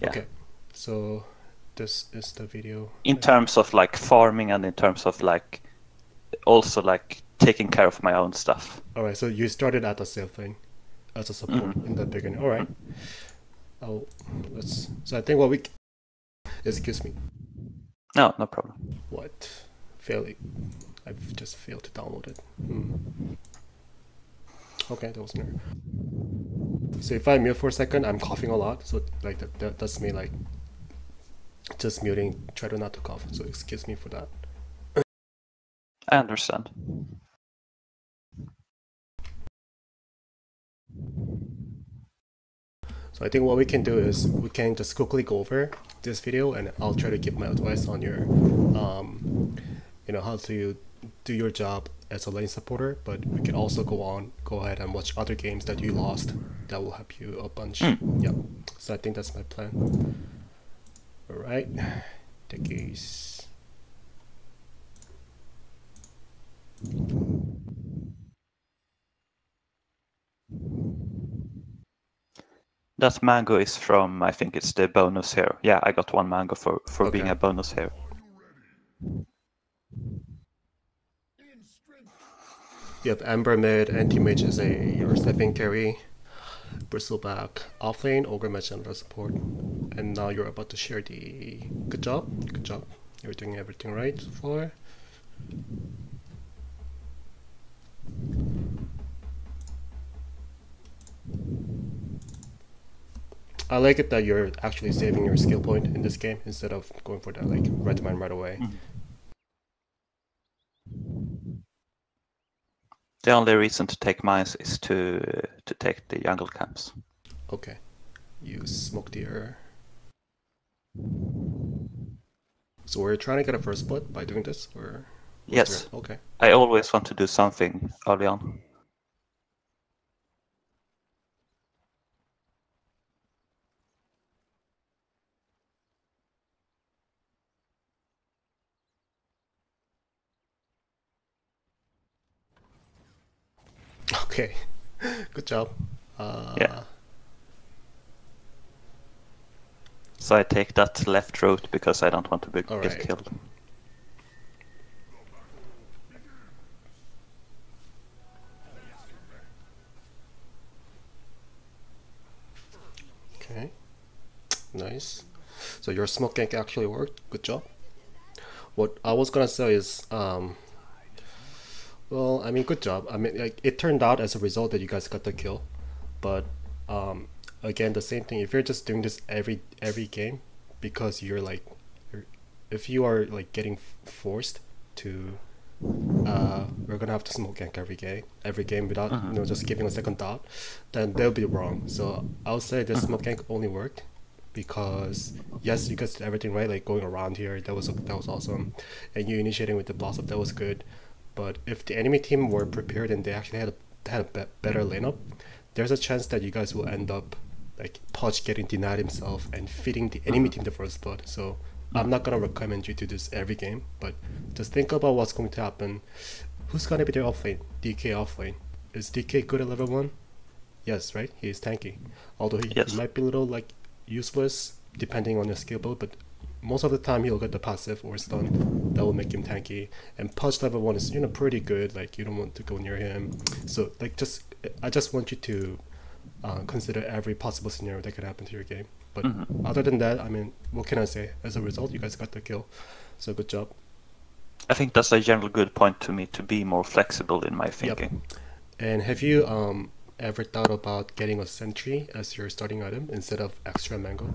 Yeah. Okay, so this is the video. In terms of like farming and in terms of like also like taking care of my own stuff. All right, so you started at the same thing as a support in the beginning. All right. Oh, let's. So I think what we. Excuse me. No, no problem. What? Failing. I've just failed to download it. Okay, that was an error. So if I mute for a second, I'm coughing a lot. So like that's me like just muting. Try to not to cough. So excuse me for that. I understand. So I think what we can do is we can just quickly go over this video, and I'll try to give my advice on your, how to do your job as a lane supporter. But we can also go ahead and watch other games that you lost. That will help you a bunch. Yep. So I think that's my plan. All right. Techies. That mango is from, I think it's the bonus here. Yeah, I got 1 mango for Okay. being a bonus here. You have Amber mid, anti-mage is your stepping carry, Bristleback offlane, Ogre mage under support. And now you're about to share the... Good job, good job. You're doing everything right so far. I like it that you're actually saving your skill point in this game instead of going for that like red mine right away. The only reason to take mines is to take the jungle camps. Okay, you smoke the air. So we're trying to get a first blood by doing this, or? Yes. Okay. I always want to do something early on. Okay, good job. Yeah. So I take that left route because I don't want to get killed. Okay, nice. So your smoke gank actually worked. Good job. What I was gonna say is, well, I mean, good job. I mean, like it turned out as a result that you guys got the kill, but again, the same thing. If you're just doing this every game, because if you are like getting forced to, we're gonna have to smoke gank every game without just giving a second thought, then they'll be wrong. So I would say this smoke gank only worked because yes, you guys did everything right, like going around here, that was awesome, and you initiating with the blossom, that was good. But if the enemy team were prepared and they actually had a better lineup, there's a chance that you guys will end up like Pudge getting denied himself and feeding the enemy team the first blood. So I'm not gonna recommend you to do this every game, but just think about what's going to happen. Who's gonna be their offlane? DK offlane. Is DK good at level 1? Yes, right? He is tanky. Although he might be a little like useless depending on your skill build, but most of the time he'll get the passive or stun that will make him tanky. And Pudge level 1 is pretty good, like you don't want to go near him. So like I just want you to consider every possible scenario that could happen to your game. But other than that, I mean, what can I say? As a result, you guys got the kill, so good job. I think that's a general good point to me, to be more flexible in my thinking. Yep. And have you ever thought about getting a sentry as your starting item instead of extra mango?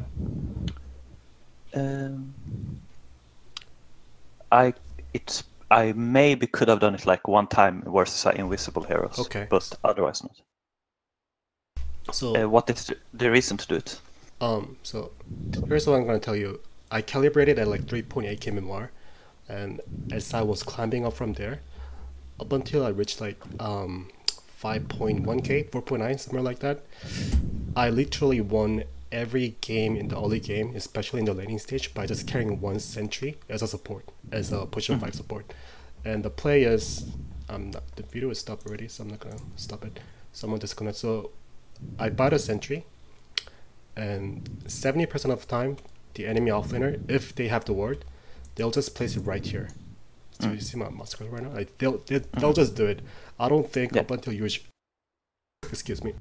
I maybe could have done it like one time versus invisible heroes. Okay. But otherwise not. So what is the reason to do it? So here's what I'm gonna tell you. I calibrated at like 3.8k memoir, and as I was climbing up from there, up until I reached like 5.1k, 4.9, somewhere like that, I literally won every game in the early game, especially in the laning stage, by just carrying one sentry as a support, as a push of 5 support. And the play is, the video is stopped already, so I'm not gonna stop it. Someone disconnect. So I bought a sentry, and 70% of the time, the enemy offlaner, if they have the ward, they'll just place it right here. So you see my mouse cursor right now? Like they'll just do it. I don't think up until you reach, excuse me.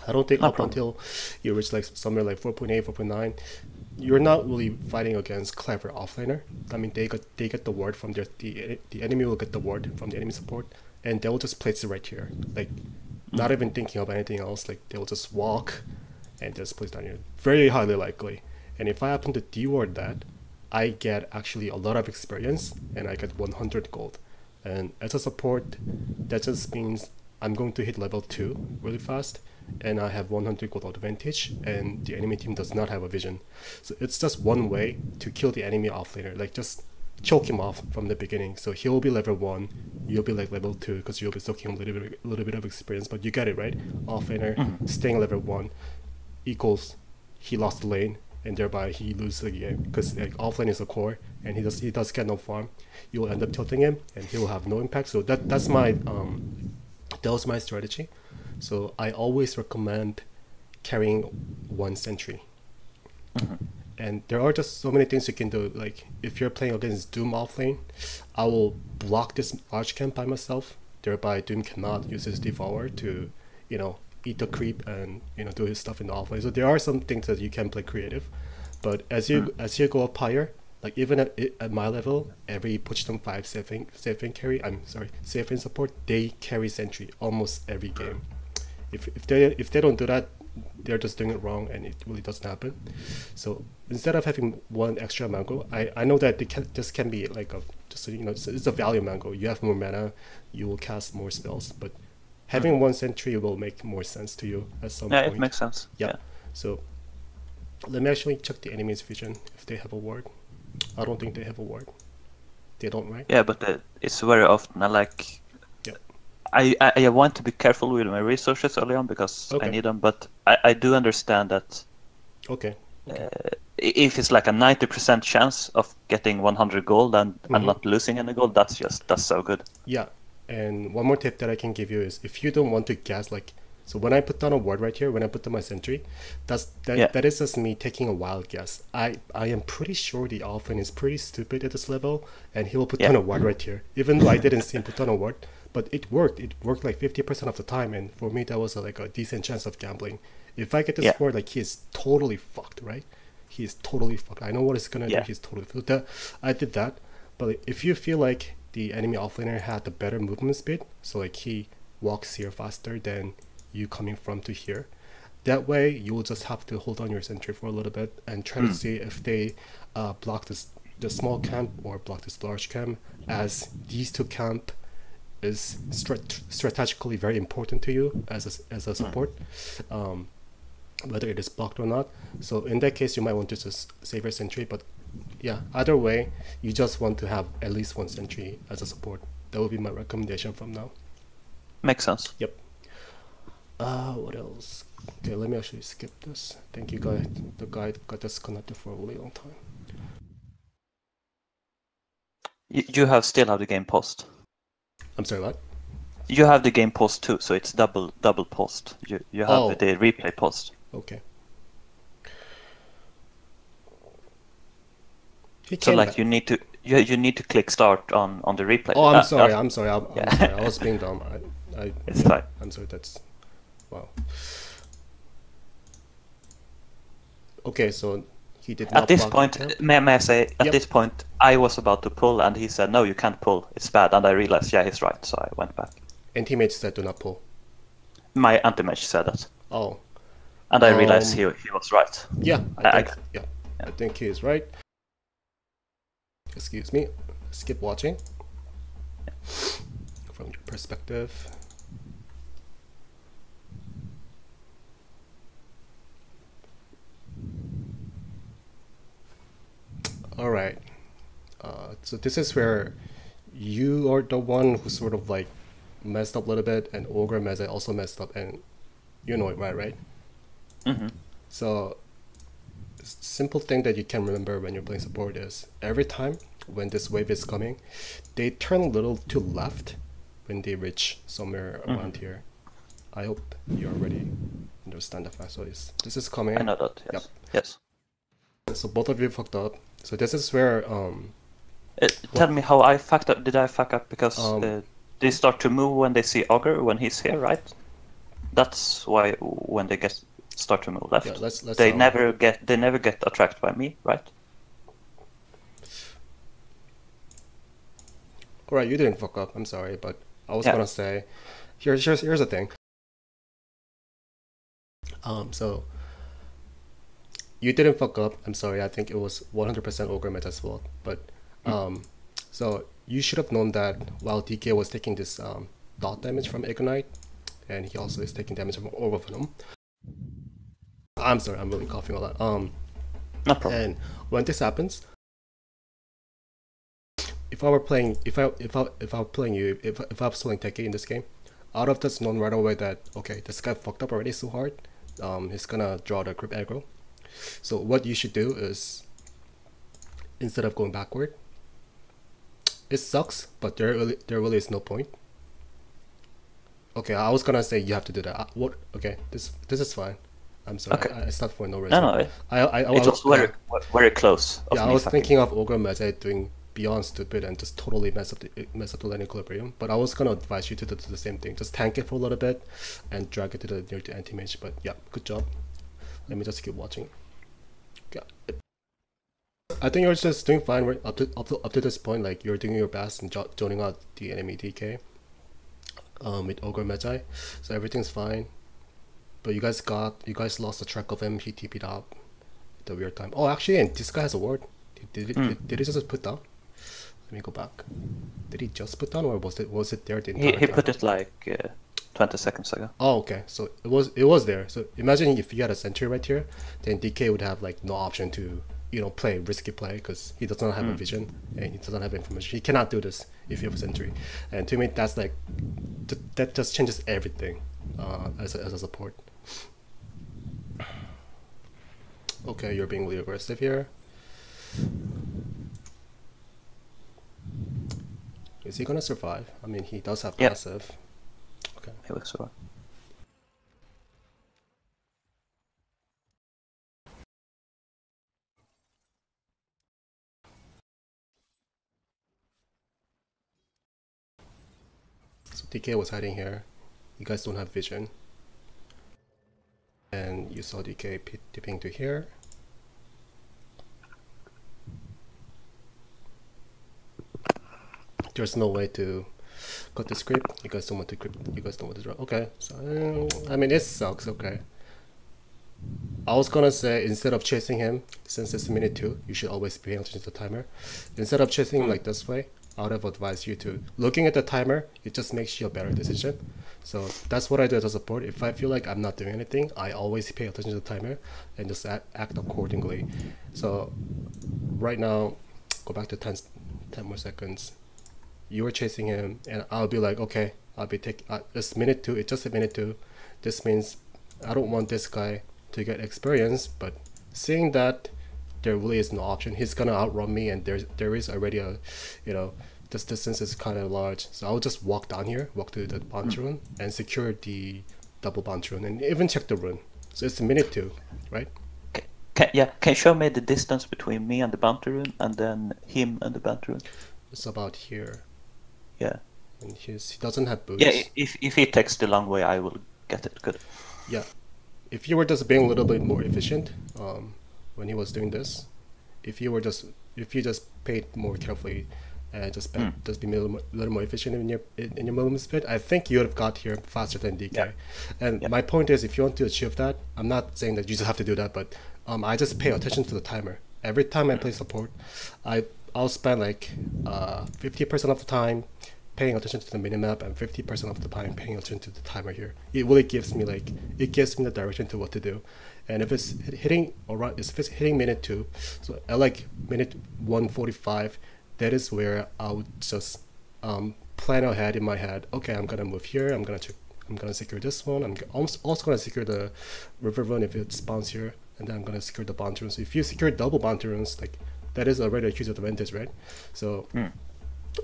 I don't think until you reach like somewhere like 4.8, 4.9, you're not really fighting against clever offlaner. I mean, they get the ward from the enemy will get the ward from the enemy support, and they'll just place it right here, like not even thinking of anything else. Like they'll just walk and just place down here. Very highly likely. And if I happen to deward that, I get actually a lot of experience and I get 100 gold. And as a support, that just means I'm going to hit level 2 really fast, and I have 100 gold advantage, and the enemy team does not have a vision. So it's just one way to kill the enemy offlaner, like just choke him off from the beginning. So he'll be level 1, you'll be like level 2 because you'll be soaking a little bit of experience, but you get it, right? Offlaner staying level 1 equals he lost the lane, and thereby he loses the game because like offlane is a core and he does get no farm. You'll end up tilting him and he will have no impact. So that was my strategy. So I always recommend carrying 1 sentry. And there are just so many things you can do. Like if you're playing against Doom offlane, I will block this large camp by myself. Thereby Doom cannot use his devour to, eat the creep and do his stuff in the offlane. So there are some things that you can play creative. But as you go up higher, like even at my level, every push them 5 safe in support, they carry sentry almost every game. If they don't do that, they're just doing it wrong, and it really doesn't happen. So instead of having 1 extra mango, I know that this can be like it's a value mango. You have more mana, you will cast more spells, but having 1 sentry will make more sense to you at some point. Yeah, it makes sense. Yeah. So let me actually check the enemy's vision if they have a ward. I don't think they have a ward. They don't, right? Yeah, but it's very often I want to be careful with my resources early on because I need them, but I do understand that. Okay. If it's like a 90% chance of getting 100 gold and not losing any gold, that's so good. Yeah, and one more tip that I can give you is if you don't want to gas, so when I put down a ward right here, when I put down my sentry, that is just me taking a wild guess. I am pretty sure the offlane is pretty stupid at this level, and he will put down a ward right here, even though I didn't see him put down a ward. But it worked. It worked like 50% of the time, and for me that was like a decent chance of gambling. If I get this ward, like he is totally fucked, right? He is totally fucked. I know what he's gonna do. He's totally fucked. I did that. But if you feel like the enemy offlaner had the better movement speed, so like he walks here faster than you coming from to here, that way you will just have to hold on your sentry for a little bit and try to see if they block the small camp or block this large camp, as these 2 camp is strategically very important to you as a support, whether it is blocked or not. So in that case, you might want to just save your sentry. But yeah, either way, you just want to have at least 1 sentry as a support. That would be my recommendation from now. Makes sense. Yep. What else? Okay, let me actually skip this. Thank you, guys. The guy got disconnected for a really long time. You still have the game paused. I'm sorry, what? You have the game paused too, so it's double paused. You have the replay paused. Okay. So like you need to click start on the replay. Oh, I'm sorry. I'm sorry. I was being dumb. It's fine. I'm sorry. Wow. Okay, so he did not. At this point, may I say, at this point, I was about to pull, and he said, "No, you can't pull. It's bad." And I realized, yeah, he's right. So I went back. And teammates said, "Do not pull." My anti-mage said that. Oh. And I realized he was right. Yeah, I think he is right. Excuse me. Skip watching. From your perspective. Alright. So this is where you are the one who sort of like messed up a little bit, and Ogre Meze also messed up, and you know it, right? So simple thing that you can remember when you're playing support is every time when this wave is coming, they turn a little to left when they reach somewhere around here. I hope you're ready. understand the fact. So this is coming. I know that. Yes. Yep. Yes. So both of you fucked up. So this is where tell me how I fucked up. Did I fuck up because they start to move when they see Ogre when he's here, right? That's why when they start to move left, let's they never get attracted by me, right? Alright, you didn't fuck up. I'm sorry, but I was gonna say, here's the thing. So you didn't fuck up. I'm sorry. I think it was 100% Ogre Meta's fault. But so you should have known that while DK was taking this dot damage from Ignite, and he also is taking damage from Orb of Venom. I'm sorry. I'm really coughing a lot. No problem. And when this happens, if I were playing, if I were playing you, if I was playing Teki in this game, I would have just known right away that okay, this guy fucked up already so hard. He's gonna draw the grip aggro. So what you should do is, instead of going backward, it sucks, but there really is no point. Okay, I was gonna say you have to do that. What? Okay, this is fine. I'm sorry. Okay. It's not for no reason. No, it was very close. Yeah, I was thinking of Ogre Meta doing beyond stupid and just totally mess up the lane equilibrium. But I was gonna advise you to do the same thing. Just tank it for a little bit and drag it to the near to anti-mage. But yeah, good job. Let me just keep watching. Yeah. I think you're just doing fine right up to this point. Like you're doing your best and joining out the enemy DK with Ogre Magi, so everything's fine. But you guys lost the track of him. He TP'd out at the weird time. Oh, actually, and this guy has a ward. Did he just put down? Let me go back. Did he just put down, or was it there the entire time? He put it like 20 seconds ago. Oh, okay. So it was there. So imagine if you had a sentry right here, then DK would have like no option to play risky play because he does not have a vision and he does not have information. He cannot do this if you have a sentry. And to me, that's like that just changes everything as a support. Okay, you're being really aggressive here. Is he gonna survive? I mean, he does have passive. Okay. He will survive. So DK was hiding here. You guys don't have vision. And you saw DK dipping to here. There's no way to cut the script. You guys don't want to grip. You guys don't want to draw. Okay, so I mean it sucks. Okay. I was gonna say instead of chasing him, since it's minute 2, you should always pay attention to the timer. Instead of chasing him like this way, I would have advised you to looking at the timer. It just makes you a better decision. So that's what I do as a support. If I feel like I'm not doing anything, I always pay attention to the timer and just act accordingly. So right now, go back to 10 more seconds. You were chasing him, and I'll be like, okay, I'll be taking it's minute 2. It's just a minute 2. This means I don't want this guy to get experience, but seeing that there really is no option, he's gonna outrun me, and there is already a, this distance is kind of large, so I'll just walk down here, walk to the bounty rune, and secure the double bounty rune, and even check the rune. So it's a minute 2, right? Can you show me the distance between me and the bounty rune, and then him and the bounty rune? It's about here. Yeah. And he doesn't have boots. Yeah, if he takes the long way, I will get it. Good. Yeah. If you were just being a little bit more efficient, when he was doing this, if you just paid more carefully and just be a little more efficient in your movement speed, I think you would have got here faster than DK. Yeah. And my point is, if you want to achieve that, I'm not saying that you just have to do that, but I just pay attention to the timer. Every time I play support, I'll spend like 50% of the time paying attention to the minimap and 50% of the time paying attention to the timer here. It really gives me the direction to what to do. And if it's hitting minute 2, so at like minute 1:45, that is where I would just plan ahead in my head. Okay, I'm gonna move here. I'm gonna secure this one. I'm also gonna secure the river run if it spawns here, and then I'm gonna secure the bounty runes. So if you secure double bounty runes, like that is already a huge advantage, right? So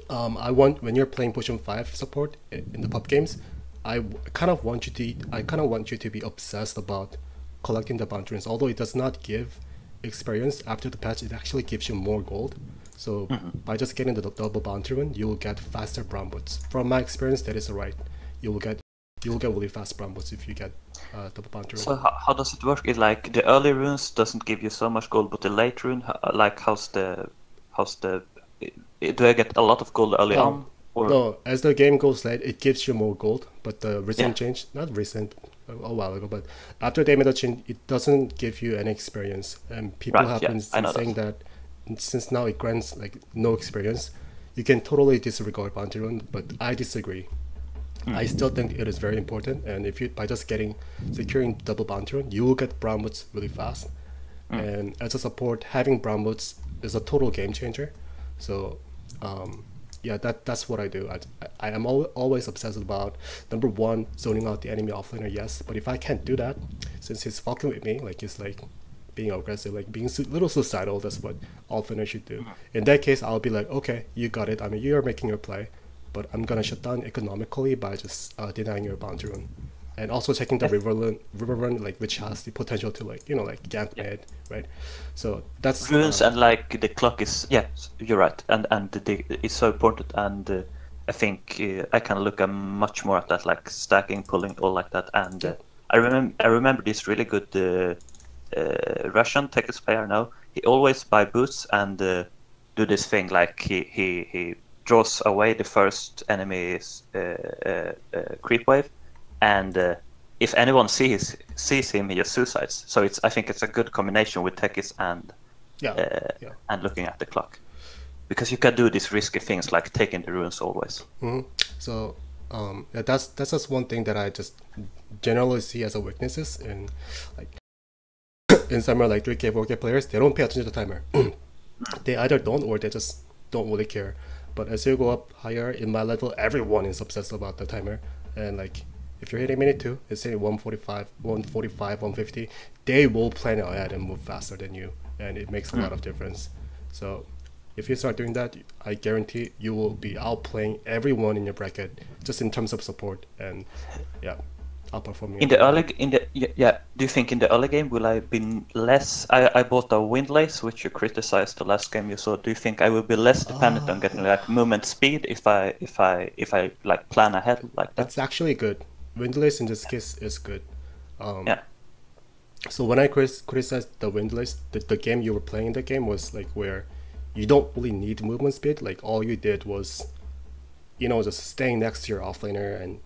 I want, when you're playing Potion 5 support in the pub games, I kind of want you to be obsessed about collecting the bounty runes. Although it does not give experience after the patch, it actually gives you more gold. So by just getting the double bounty rune, you will get faster brown boots. From my experience, that is right. You will get really fast brown boots if you get double bounty rune. So how does it work? Is like the early runes doesn't give you so much gold, but the late rune, like how's the do I get a lot of gold early on? Or? No, as the game goes late, it gives you more gold. But the recent change, not recent, a while ago, but after they made a change, it doesn't give you any experience. And people have been saying that since now it grants like no experience, you can totally disregard bounty rune. But I disagree. I still think it is very important, and if you by just securing double bounty rune, you will get brown boots really fast. And as a support, having brown boots is a total game changer. So yeah, that's what I do. I am always obsessed about, number one, zoning out the enemy offlaner, yes, but if I can't do that, since he's fucking with me, like he's like being aggressive, like being a little suicidal, that's what offlaner should do. In that case, I'll be like, okay, you got it, I mean, you're making your play, but I'm gonna shut down economically by just denying your bounty rune. And also checking the river run, like which has the potential to like like gank mid, right? So that's runes and like the clock is you're right, and it's so important. And I think I can look much more at that, like stacking, pulling, all like that. And I remember this really good Russian Techies player. Now he always buy boots and do this thing like he draws away the first enemy's creep wave. And if anyone sees him, he just suicides. So I think it's a good combination with Techies and looking at the clock, because you can do these risky things like taking the runes always. So that's just one thing that I just generally see as a weaknesses in like in some like 3k 4k players. They don't pay attention to the timer. They either don't or they just don't really care. But as you go up higher in my level, everyone is obsessed about the timer, and like if you're hitting minute 2, it's hitting 145, 150, they will plan ahead and move faster than you, and it makes a lot of difference. So if you start doing that, I guarantee you will be outplaying everyone in your bracket, just in terms of support, and outperforming. Do you think in the early game will I be less? I bought a windlace, which you criticized the last game you saw. Do you think I will be less dependent on getting like movement speed if I like plan ahead like that? That's actually good. Windlace in this case is good. So when I criticized the windlace, the game you were playing in the game was like where you don't really need movement speed. Like all you did was, just staying next to your offlaner and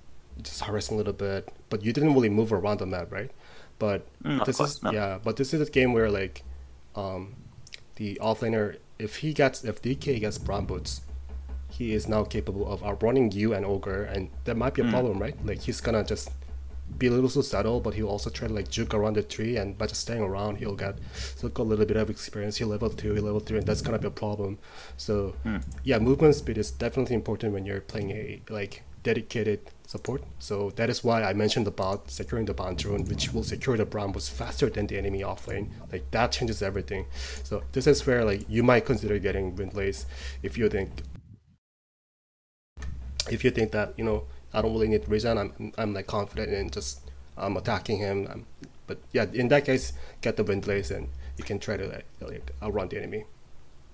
just harassing a little bit, but you didn't really move around the map, right? But this is a game where like the offlaner, if DK gets brown boots, he is now capable of outrunning you and Ogre, and that might be a problem, right? Like he's gonna just be a little suicidal, but he'll also try to like juke around the tree, and by just staying around, he'll get a little bit of experience. He'll level 2, he'll level 3, and that's gonna be a problem. So movement speed is definitely important when you're playing a like dedicated support. So that is why I mentioned about securing the bounty rune, which will secure the brown boots faster than the enemy offlane. Like that changes everything. So this is where like you might consider getting windlace if you think that I don't really need regen. I'm like confident in just attacking him. But yeah, in that case, get the windlace and you can try to like outrun the enemy.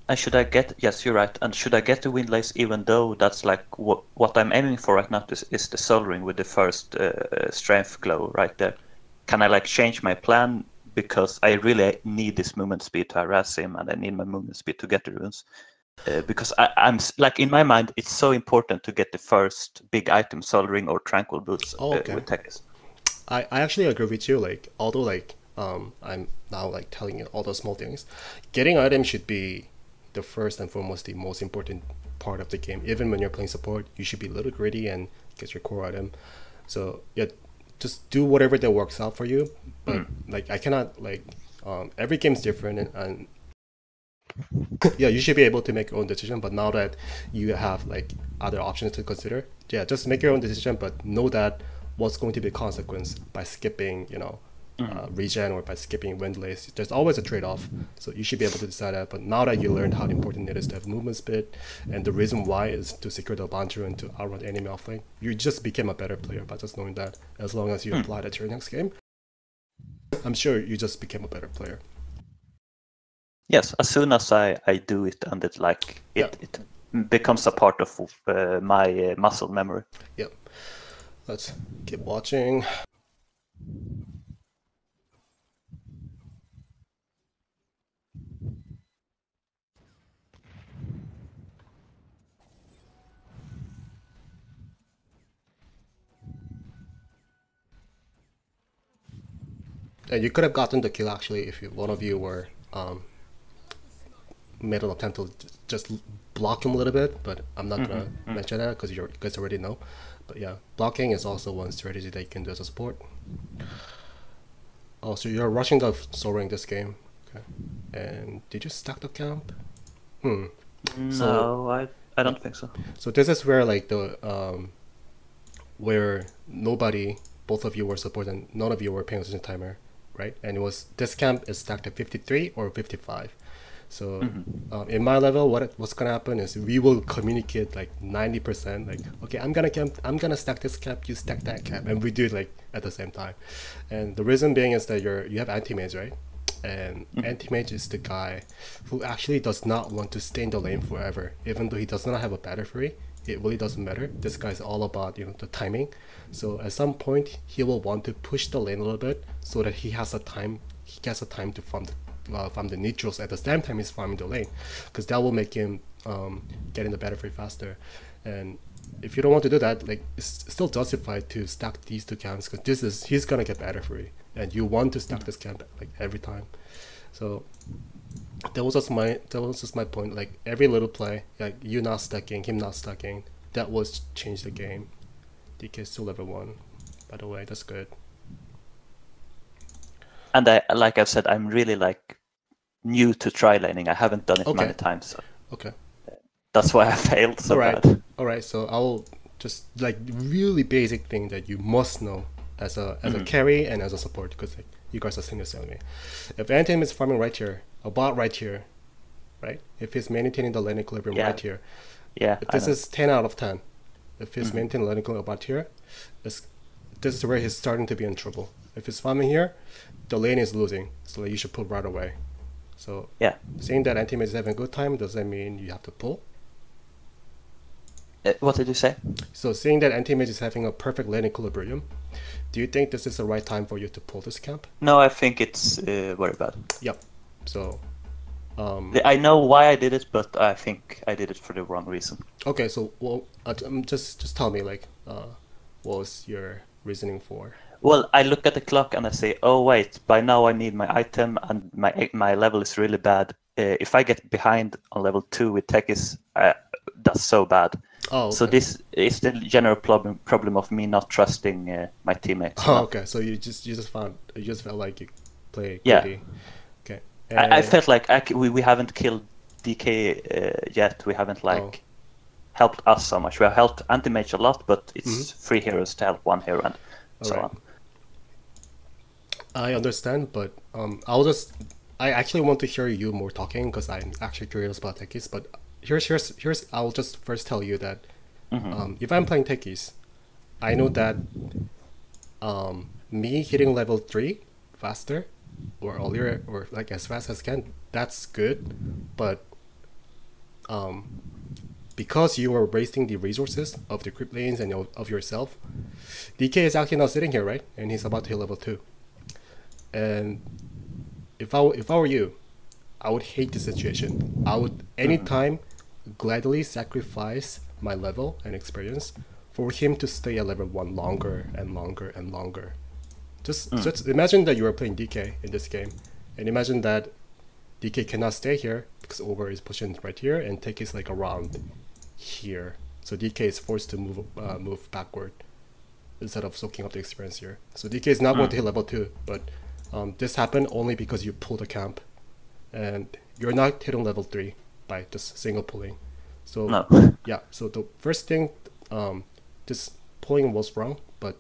And should I get? Yes, you're right. And should I get the windlace even though that's like what I'm aiming for right now is the soul ring with the first strength glow right there? Can I like change my plan because I really need this movement speed to harass him, and I need my movement speed to get the runes? Because I'm like in my mind, it's so important to get the first big item, soul ring or tranquil boots with Techies. I actually agree with you. Like although like I'm now like telling you all those small things, getting items should be the first and foremost the most important part of the game. Even when you're playing support, you should be a little greedy and get your core item. So yeah, just do whatever that works out for you. But like I cannot like every game's different, and yeah, you should be able to make your own decision. But now that you have like other options to consider, yeah, just make your own decision, but know that what's going to be the consequence by skipping regen or by skipping wind delays. There's always a trade-off, so you should be able to decide that. But now that you learned how important it is to have movement speed, and the reason why is to secure the boundary and to outrun the enemy offlane, you just became a better player by just knowing that. As long as you apply that to your next game, I'm sure you just became a better player. Yes, as soon as I do it, and it becomes a part of my muscle memory. Yep. Let's keep watching. And you could have gotten the kill actually if one of you were made an attempt to just block him a little bit, but I'm not gonna mention that because you guys already know. But yeah, blocking is also one strategy that you can do as a support. Oh, so you're rushing the soul ring this game. Okay. And did you stack the camp? No, I don't think so. So this is where like the where both of you were support and none of you were paying attention to timer, right? And it was this camp is stacked at 53 or 55. So in my level, what's gonna happen is we will communicate like 90%. Like, okay, I'm gonna stack this camp, you stack that camp, and we do it like at the same time. And the reason being is that you have anti-mage, right? And anti-mage is the guy who actually does not want to stay in the lane forever, even though he does not have a battle free. It really doesn't matter. This guy's all about the timing. So at some point he will want to push the lane a little bit so that he has a time to farm the neutrals at the same time he's farming the lane, because that will make him get in the battle free faster. And if you don't want to do that, like it's still justified to stack these two camps, because he's gonna get battle free, and you want to stack this camp like every time. So that was just my point. Like every little play, like you not stacking, him not stacking, that was change the game. DK is still level 1, by the way. That's good. And like I've said, I'm really like new to tri laning. I haven't done it many times. So okay. That's why I failed so bad. All right. So I'll just like really basic thing that you must know as a carry and as a support, because like you guys are saying this to me. If Anthem is farming right here, a bot right here, right? If he's maintaining the lane equilibrium right here, if this is 10 out of 10. If he's maintaining lane equilibrium about here, this is where he's starting to be in trouble. If he's farming here, the lane is losing, so you should pull right away. So saying that anti-mage is having a good time, does that mean you have to pull? What did you say? So saying that anti-mage is having a perfect lane equilibrium, do you think this is the right time for you to pull this camp? No, I think it's very bad. Yep. So I know why I did it, but I think I did it for the wrong reason. Okay, so just tell me like what was your reasoning for? Well, I look at the clock and I say, oh wait, by now I need my item and my level is really bad. If I get behind on level 2 with Techies, that's so bad. Oh, okay. So this is the general problem of me not trusting my teammates. Oh, okay. So you just felt like you play greedy. Okay. I felt like we haven't killed DK yet. We haven't helped us so much. We have helped anti-mage a lot, but it's 3 heroes to help 1 hero and so on. I understand, but I actually want to hear you more talking, because I'm actually curious about Techies. But here's I'll just first tell you that if I'm playing Techies, I know that me hitting level 3 faster or earlier or like as fast as can, that's good. But because you are wasting the resources of the creep lanes and of yourself, DK is actually now sitting here, right? And he's about to hit level 2. And if I were you, I would hate the situation. I would anytime gladly sacrifice my level and experience for him to stay at level 1 longer and longer and longer. Just imagine that you are playing DK in this game, and imagine that DK cannot stay here because Ogre is pushing right here and Tech is like around here. So DK is forced to move backward instead of soaking up the experience here. So DK is not going to hit level 2, but this happened only because you pulled a camp, and you're not hitting level 3 by just single pulling. So yeah, so the first thing, this pulling was wrong, but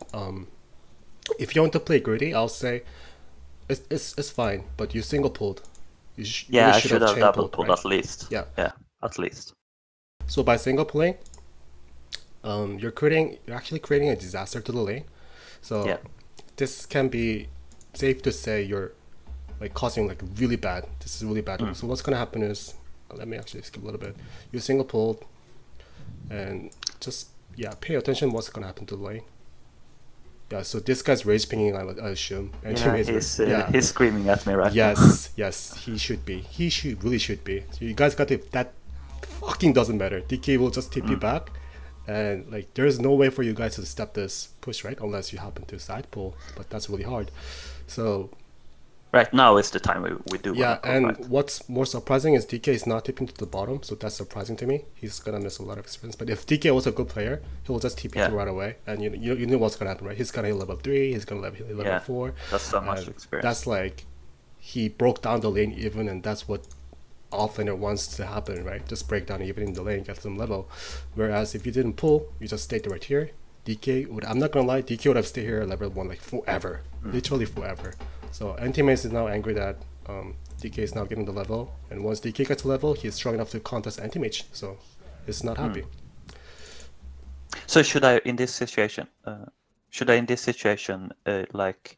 if you want to play greedy, I'll say it's fine, but you single pulled. You Yeah, really I should should have have chain double pulled, pulled right? at least. Yeah. Yeah, at least. So by single pulling, you're actually creating a disaster to the lane. So Yeah. this can be safe to say you're like causing like really bad. This is really bad. So what's gonna happen is, let me actually skip a little bit. You single pulled, and just pay attention what's gonna happen to the lane. Yeah, so this guy's rage pinging, I assume. And Yeah, he's screaming at me right now. Yes, he should be. Really should be. So you guys got to, that fucking doesn't matter. DK will just tip you back, and like there's no way for you guys to step this push, right? Unless you happen to side pull, but that's really hard. So right now is the time we do. yeah, pull, and right? what's more surprising is DK is not tipping to the bottom, so that's surprising to me. He's gonna miss a lot of experience. But if DK was a good player, he'll just TP you right away, and you know what's gonna happen, right? He's gonna hit level 3, he's gonna hit level 4. That's so much experience. That's like he broke down the lane even, and that's what offlaner wants to happen, right? Just break down even in the lane, get some level. Whereas if you didn't pull, you just stayed right here. DK would, I'm not gonna lie, DK would have stayed here at level 1 like forever, literally forever. So Antimace is now angry that DK is now getting the level, and once DK gets a level, he's strong enough to contest Anti-Mage, so he's not happy. So should I, in this situation, like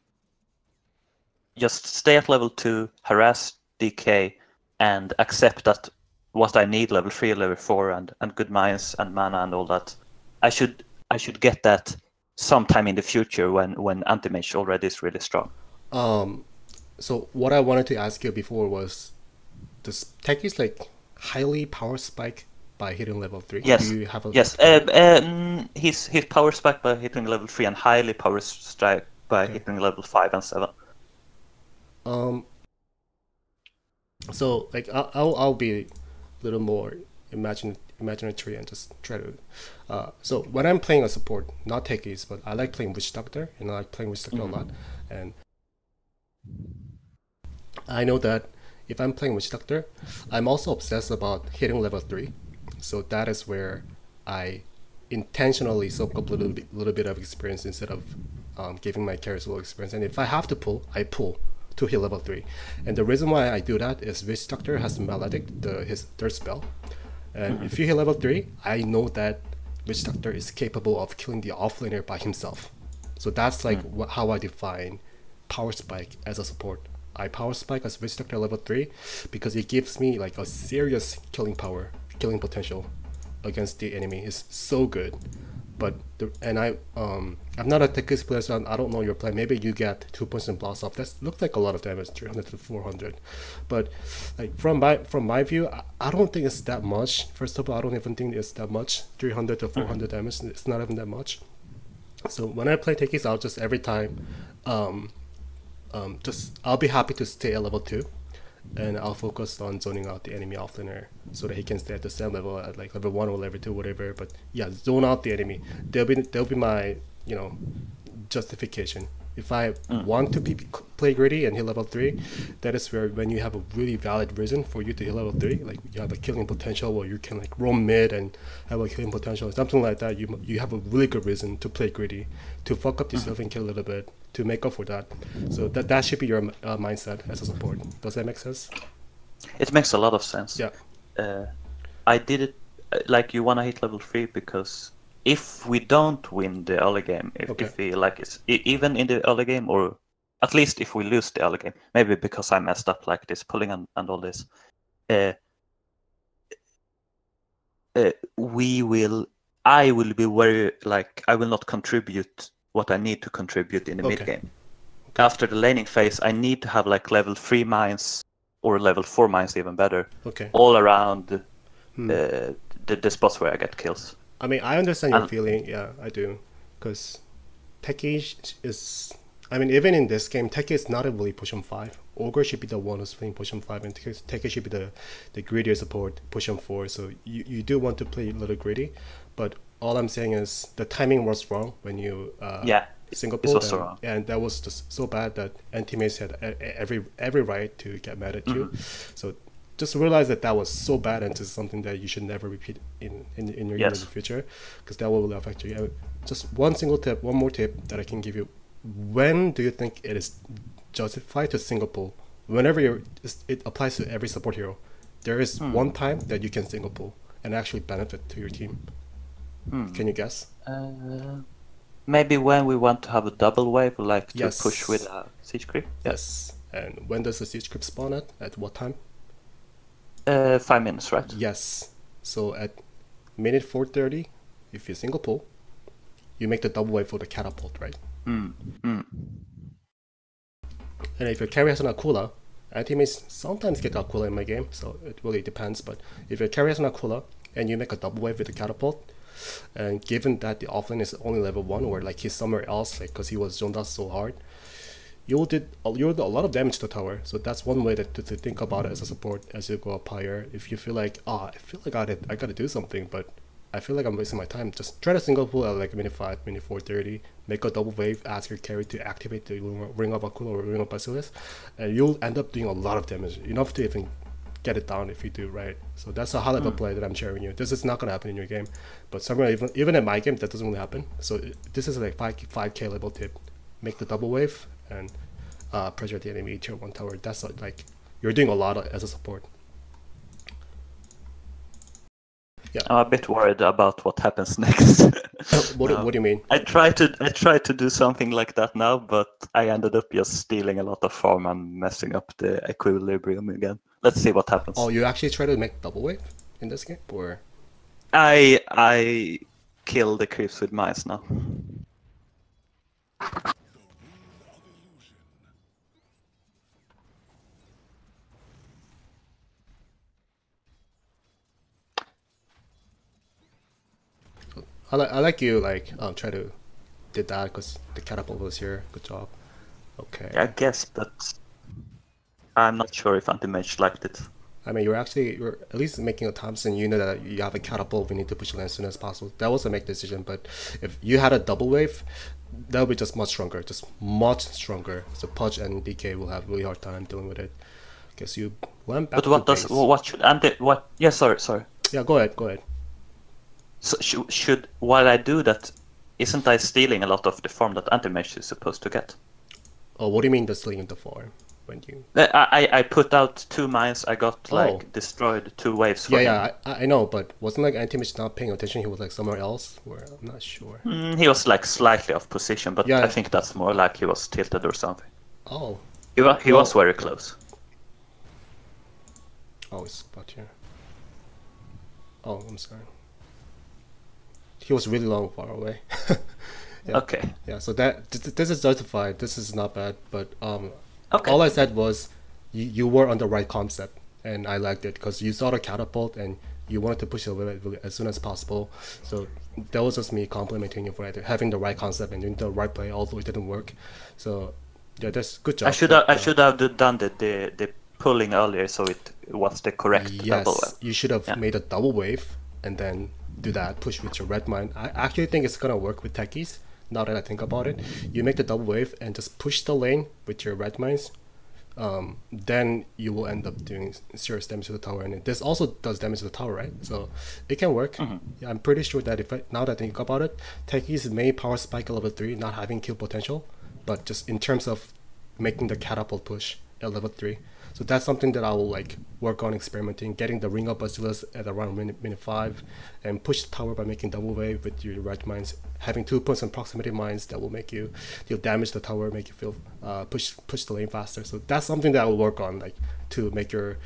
just stay at level 2, harass DK, and accept that what I need level 3, level 4, and good mines and mana and all that, I should get that sometime in the future when Anti-Mage already is really strong. So what I wanted to ask you before was, does Techies like highly power spike by hitting level 3? Yes. Do you have a He's power spike by hitting level 3 and highly power strike by hitting level 5 and 7. So like I'll be a little more imaginatory and just try to. So when I'm playing a support, not Techies, but I like playing Witch Doctor, and I like playing Witch Doctor a lot, and I know that if I'm playing Witch Doctor, I'm also obsessed about hitting level 3. So that is where I intentionally soak up a little bit of experience instead of giving my characters a little experience. And if I have to pull, I pull to hit level 3. And the reason why I do that is Witch Doctor has Maledict, his third spell. And if you hit level 3, I know that Witch Doctor is capable of killing the offlaner by himself. So that's like how I define power spike as a support. I power spike as Witch Doctor level 3 because it gives me like a serious killing potential against the enemy. Is so good. But I'm not a Techies player, so I don't know your play. Maybe you get 2 points and blast off. That looks like a lot of damage, 300 to 400. But like from my view, I don't think it's that much. First of all, I don't even think it's that much. 300 to 400 damage. It's not even that much. So when I play Techies, I'll just every time, I'll be happy to stay at level 2, and I'll focus on zoning out the enemy offlaner so that he can stay at the same level at like level 1 or level 2, whatever. But yeah, zone out the enemy. They'll be my justification. If I want to play greedy and hit level 3, that is where when you have a really valid reason for you to hit level 3, like you have a killing potential, or you can like roam mid and have a killing potential, something like that. You have a really good reason to play greedy, to fuck up yourself and kill a little bit to make up for that. So that should be your mindset as a support. Does that make sense? It makes a lot of sense. Yeah. I did it like you want to hit level 3 because if we don't win the early game, if we like it's even in the early game, or at least if we lose the early game, maybe because I messed up like this pulling and all this, I will be very like I will not contribute what I need to contribute in the mid game. After the laning phase, I need to have like level 3 mines or level 4 mines, even better, all around the spots where I get kills. I mean, I understand your feeling. Yeah, I do. Because Techies is... I mean, even in this game, Techies is not really push on 5. Ogre should be the one who's playing push on 5, and Techies should be the greedier support, push on 4. So you do want to play a little greedy, but all I'm saying is the timing was wrong when you single pull, and that was just so bad that Anti-Mage had every right to get mad at you. So just realize that was so bad, and just something that you should never repeat in your game in the future, because that will really affect you. Just one more tip that I can give you. When do you think it is justify to single pull. Whenever it applies to every support hero. There is one time that you can single pull and actually benefit to your team. Can you guess? Maybe when we want to have a double wave, like to Yes. push with a siege creep. Yes. And when does the siege creep spawn at? At what time? 5 minutes, right? Yes. So at minute 4:30, if you single pull, you make the double wave for the catapult, right? And if your carry has an Akula, anti-mace sometimes get Akula in my game, so it really depends. But if your carry has an Akula and you make a double wave with the catapult, and given that the offlane is only level 1 or like he's somewhere else, like because he was zoned out so hard, you'll do a lot of damage to the tower. So that's one way to think about it as a support as you go up higher. If you feel like, I feel like I gotta do something, but I feel like I'm wasting my time, just try to single pull at like minute 5, minute 4:30, make a double wave, ask your carry to activate the Ring of Akula or Ring of Basilisk, and you'll end up doing a lot of damage, enough to even get it down if you do right. So that's a high level play that I'm sharing you. This is not gonna happen in your game, but somewhere even in my game that doesn't really happen. So this is like 5k level tip. Make the double wave and pressure the enemy tier 1 tower. That's like you're doing a lot as a support. Yeah. I'm a bit worried about what happens next. What do you mean? I tried to do something like that now, but I ended up just stealing a lot of farm and messing up the equilibrium again. Let's see what happens. Oh, you actually try to make double wave in this game, or? I kill the creeps with mines now. I like you try to did that because the catapult was here. Good job. Okay. I guess, but I'm not sure if anti-mage liked it. I mean, you're at least making a Thompson. You know that you have a catapult. We need to push it as soon as possible. That was a make decision. But if you had a double wave, that would be just much stronger. So Pudge and DK will have really hard time dealing with it. Guess you went back. But what should anti? What? Yeah, sorry. Yeah, go ahead. So should while I do that, isn't I stealing a lot of the farm that anti-mage is supposed to get? Oh, what do you mean the stealing the farm? When you I put out 2 mines. I got destroyed 2 waves. For him. I know, but wasn't like anti-mage not paying attention? He was like somewhere else. Where I'm not sure. He was like slightly off position, but I think that's more like he was tilted or something. Oh. He was very close. Oh, it's about here. Oh, I'm sorry. He was really long, far away. Yeah. Okay. Yeah. So this is justified. This is not bad. But okay. All I said was you were on the right concept, and I liked it because you saw the catapult and you wanted to push it away as soon as possible. So that was just me complimenting you for having the right concept and doing the right play, although it didn't work. So yeah, that's good job. I should have done the pulling earlier, so it was the correct double wave. Yes, you should have made a double wave and then do that push with your red mine. I actually think it's gonna work with techies. Now that I think about it, you make the double wave and just push the lane with your red mines. Then you will end up doing serious damage to the tower, and this also does damage to the tower, right? So it can work. Yeah, I'm pretty sure that now that I think about it, techies may power spike at level 3, not having kill potential, but just in terms of making the catapult push at level 3. So that's something that I will work on experimenting, getting the Ring of Basilisk at around minute 5, and push the tower by making double wave with your red mines, having 2 points on proximity mines that will make you damage the tower, make you feel push the lane faster. So that's something that I will work on, to make your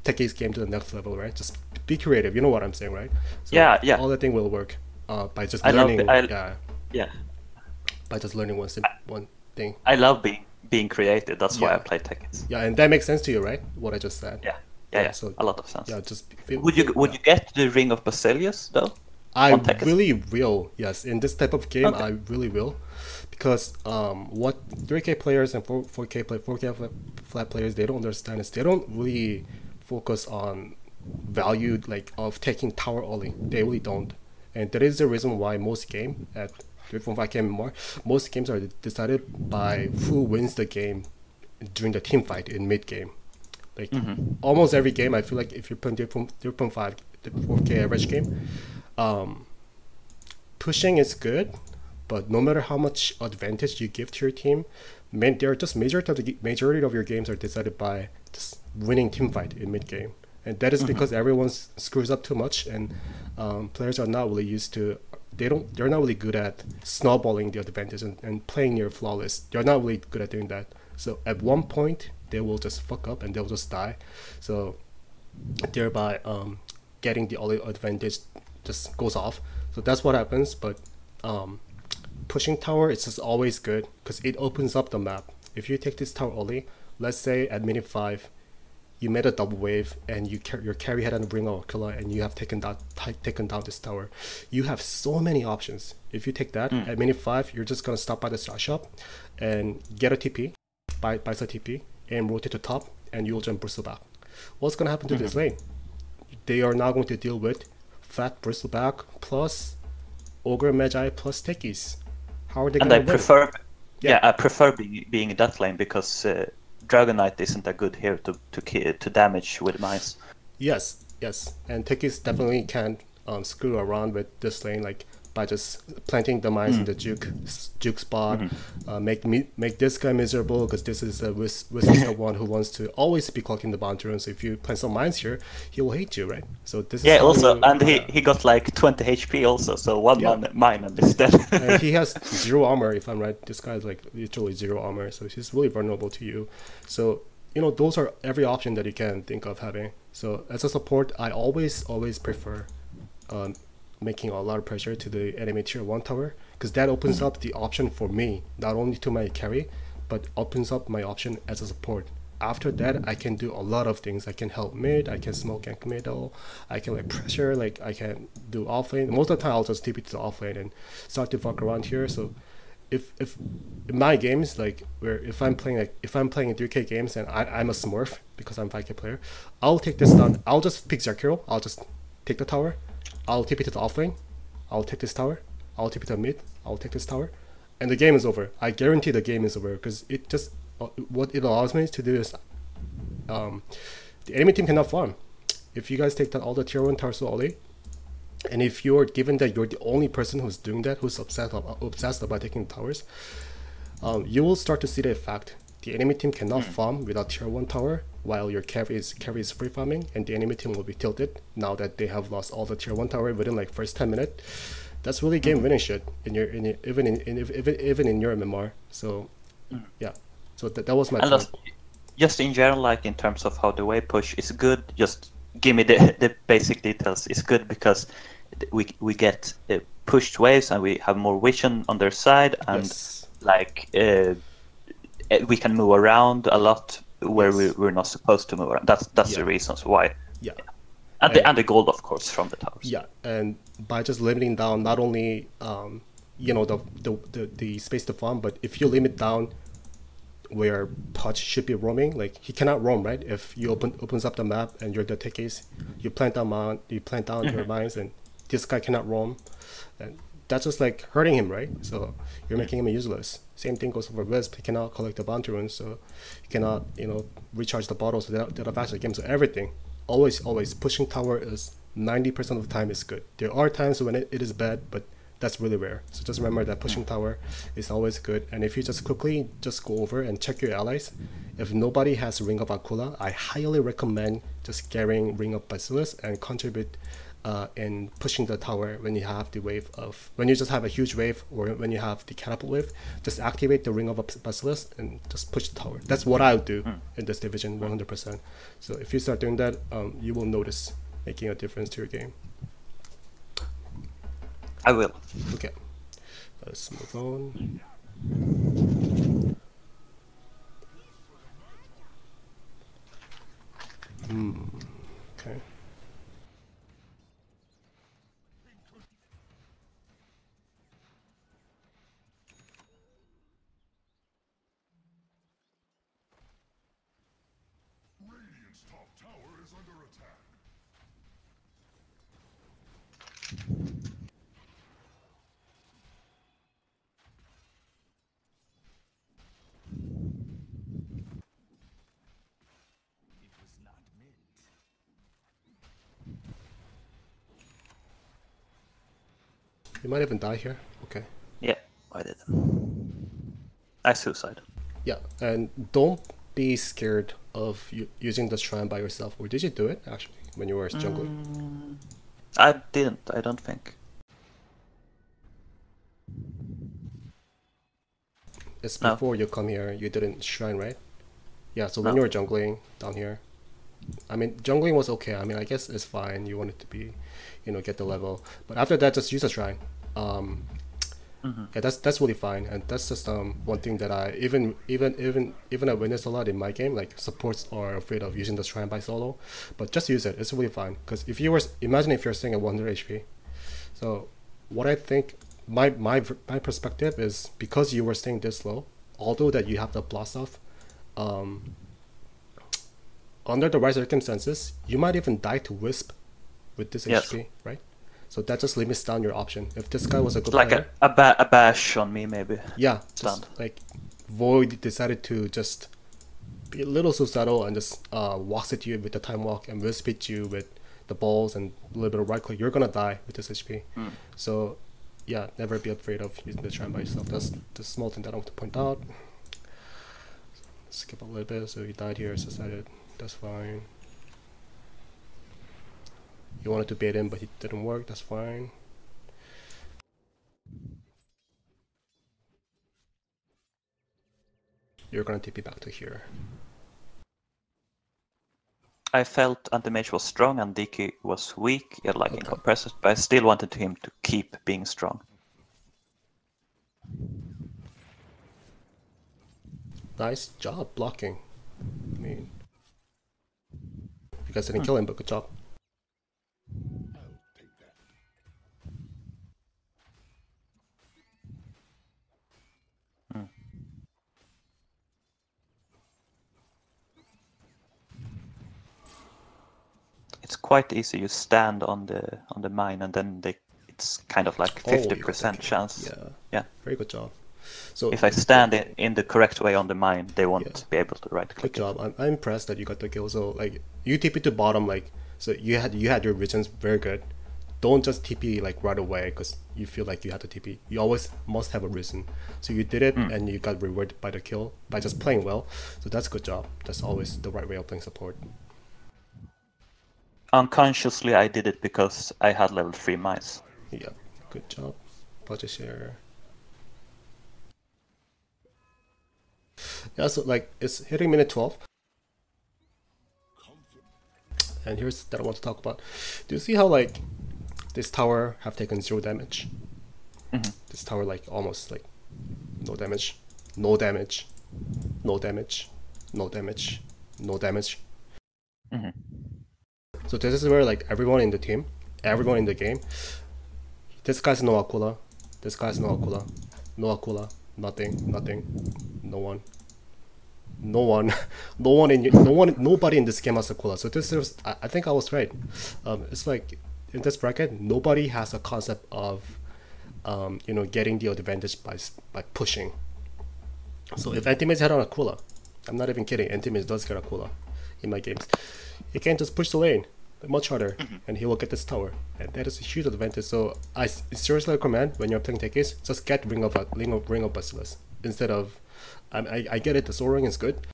techies game to the next level, right? Just be creative. You know what I'm saying, right? So yeah. All that thing will work by just learning. By just learning one thing. I love being creative. That's why I play techies. Yeah, and that makes sense to you, right? What I just said. Yeah. So a lot of sense. Yeah, just would you get the Ring of Basilius though? I really will. Yes, in this type of game, I really will, because what 3K players and 4K flat players, they don't understand is they don't really focus on value of taking tower only. They really don't, and that is the reason why most game at 3.5k and more, most games are decided by who wins the game during the team fight in mid game. Almost every game, I feel like if you're playing 3.5, the 4k average game, pushing is good, but no matter how much advantage you give to your team, they're just majority of your games are decided by just winning team fight in mid game, and that is because everyone screws up too much, and players are not really used to. They're not really good at snowballing the advantage and playing near flawless. They're not really good at doing that. So at one point they will just fuck up and they'll just die. So thereby getting the early advantage just goes off. So that's what happens. But pushing tower is just always good because it opens up the map. If you take this tower early, let's say at minute 5 you made a double wave and your carry had a ring or killer and you have taken down this tower, you have so many options. If you take that at minute 5, you're just gonna stop by the start shop and get a TP, buy a TP, and rotate to top, and you'll jump bristleback. What's gonna happen to this lane? They are now going to deal with fat bristleback plus ogre magi plus techies. How are they gonna win? I prefer being in that lane because Dragon Knight isn't a good hero to damage with mines. Yes, and techies definitely can screw around with this lane, like by just planting the mines in the juke spot, make this guy miserable because this is the one who wants to always be clocking the bounty rune. So if you plant some mines here, he will hate you, right? So this is also, and he got like 20 HP also, so one mine and is dead. And he has 0 armor, if I'm right. This guy is like literally 0 armor, so he's really vulnerable to you. So those are every option that you can think of having. So as a support, I always prefer making a lot of pressure to the enemy tier 1 tower, because that opens up the option for me, not only to my carry, but opens up my option as a support. After that, I can do a lot of things. I can help mid, I can smoke gank middle, I can like pressure, like I can do offlane. Most of the time I'll just TP to the offlane and start to fuck around here. So if in my games, like if I'm playing in 3k games and I'm a smurf because I'm 5k player, I'll take this down. I'll just pick Zakiro, I'll just take the tower, I'll TP to the offlane, I'll take this tower, I'll TP to the mid, I'll take this tower, and the game is over. I guarantee the game is over because it just what it allows me to do is the enemy team cannot farm. If you guys take all the tier 1 towers so early, and if you're given that you're the only person who's doing that, who's obsessed about taking the towers, you will start to see the effect. The enemy team cannot farm without tier 1 tower, while your carry is free farming, and the enemy team will be tilted now that they have lost all the tier 1 tower within like first 10 minutes. That's really game winning shit even in your MMR. So yeah, so that was my point. Just in general, like in terms of how the wave push is good, just give me the basic details. It's good because we get pushed waves and we have more vision on their side, and we can move around a lot where we're not supposed to move around. That's the reasons why. Yeah. And the gold, of course, from the towers. Yeah, and by just limiting down not only the space to farm, but if you limit down where Pudge should be roaming, like he cannot roam, right? If you opens up the map and you're the techies, you plant down your mines, and this guy cannot roam, and that's just like hurting him, right? So you're making him useless. Same thing goes for Wisp. He cannot collect the bounty runes, so he cannot recharge the bottles that are faster game. So everything, always pushing tower is 90% of the time is good. There are times when it is bad, but that's really rare. So just remember that pushing tower is always good. And if you just quickly just go over and check your allies, if nobody has Ring of Aquila, I highly recommend just carrying Ring of Basilisk and contribute in pushing the tower when you have the wave of, when you just have a huge wave, or when you have the catapult wave, just activate the Ring of Basilisk and just push the tower. That's what I would do in this division 100%. So if you start doing that, you will notice making a difference to your game. I will. Okay, let's move on. Okay. Radiant's top tower is under attack. You might even die here. Okay. Yeah, I did. I suicide. Yeah, and don't be scared of using the shrine by yourself. Or did you do it actually when you were jungling? I didn't. I don't think. It's No. before you come here. You didn't shrine, right? Yeah. So when No. you were jungling down here, I mean, jungling was okay. I mean, I guess it's fine. You want it to be, get the level. But after that, just use a shrine. Yeah, that's really fine, and that's just one thing that I even I witnessed a lot in my game. Like supports are afraid of using the shrine by solo, but just use it. It's really fine. Because if you were imagine if you're staying at 100 HP, so what I think my perspective is because you were staying this low, although that you have the blast off, under the right circumstances, you might even die to wisp with this Yes. HP, right? So that just limits down your option. If this guy was a good Like player, a bash on me, maybe. yeah, Stand. just like Void decided to just be a little suicidal and just walks at you with the time walk and wisp hit you with the balls and a little bit of right click. You're gonna die with this HP. So yeah, never be afraid of using the shrine by yourself. That's the small thing that I want to point out. Skip a little bit. So he died here, suicided. That's fine. You wanted to bait him, but it didn't work. That's fine. You're gonna TP back to here. I felt Anti-Mage was strong and DK was weak, yeah, like in Okay. compressors, but I still wanted him to keep being strong. Nice job blocking. I mean, you guys didn't kill him, but good job. It's quite easy. You stand on the mine, and then it's kind of like Oh, you got 50% the kill. chance. Yeah. Yeah. Very good job. So If I stand in the correct way on the mine, they won't Yeah. be able to right good click. job. I'm impressed that you got the kill. So like you TP to bottom, like so you had your visions very good. Don't just TP like right away because you feel like you have to TP. You always must have a reason. So you did it and you got rewarded by the kill by just playing well. So that's a good job. That's always the right way of playing support. Unconsciously, I did it because I had level 3 mines. Yeah, good job. Budget share. Yeah, so like it's hitting minute 12. And here's that I want to talk about. Do you see how like this tower have taken 0 damage? This tower like almost like no damage, no damage, no damage, no damage, no damage. So this is where like everyone in the team, everyone in the game, this guy's no Aquila, this guy's no Aquila, no Aquila, nothing, no one. Nobody in this game has Aquila. So this is, I think I was right. It's like in this bracket, nobody has a concept of, getting the advantage by pushing. So if Anti-Mage had on Aquila, I'm not even kidding, Anti-Mage does get Aquila in my games. He can just push the lane much harder, and he will get this tower, and that is a huge advantage. So I seriously recommend when you're playing Techies, just get Ring of Basilisk instead of. I get it, the Soul Ring is good,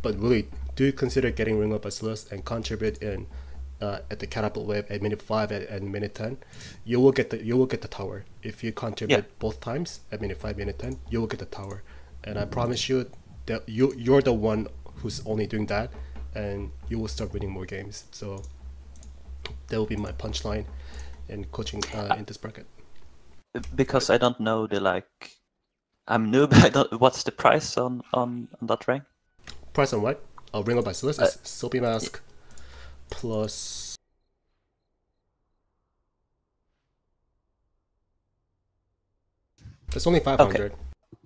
but really do consider getting Ring of Basilisk and contribute in at the catapult wave at minute 5 and minute 10. You will get the tower if you contribute both times at minute 5, minute 10. You will get the tower, and I promise you that you're the one who's only doing that, and you will start winning more games. So that will be my punchline in coaching in this bracket. Because I don't know I'm noob. I don't. What's the price on that ring? Price on what? Ring of Basilisk is Soapy Mask plus. It's only 500. Okay.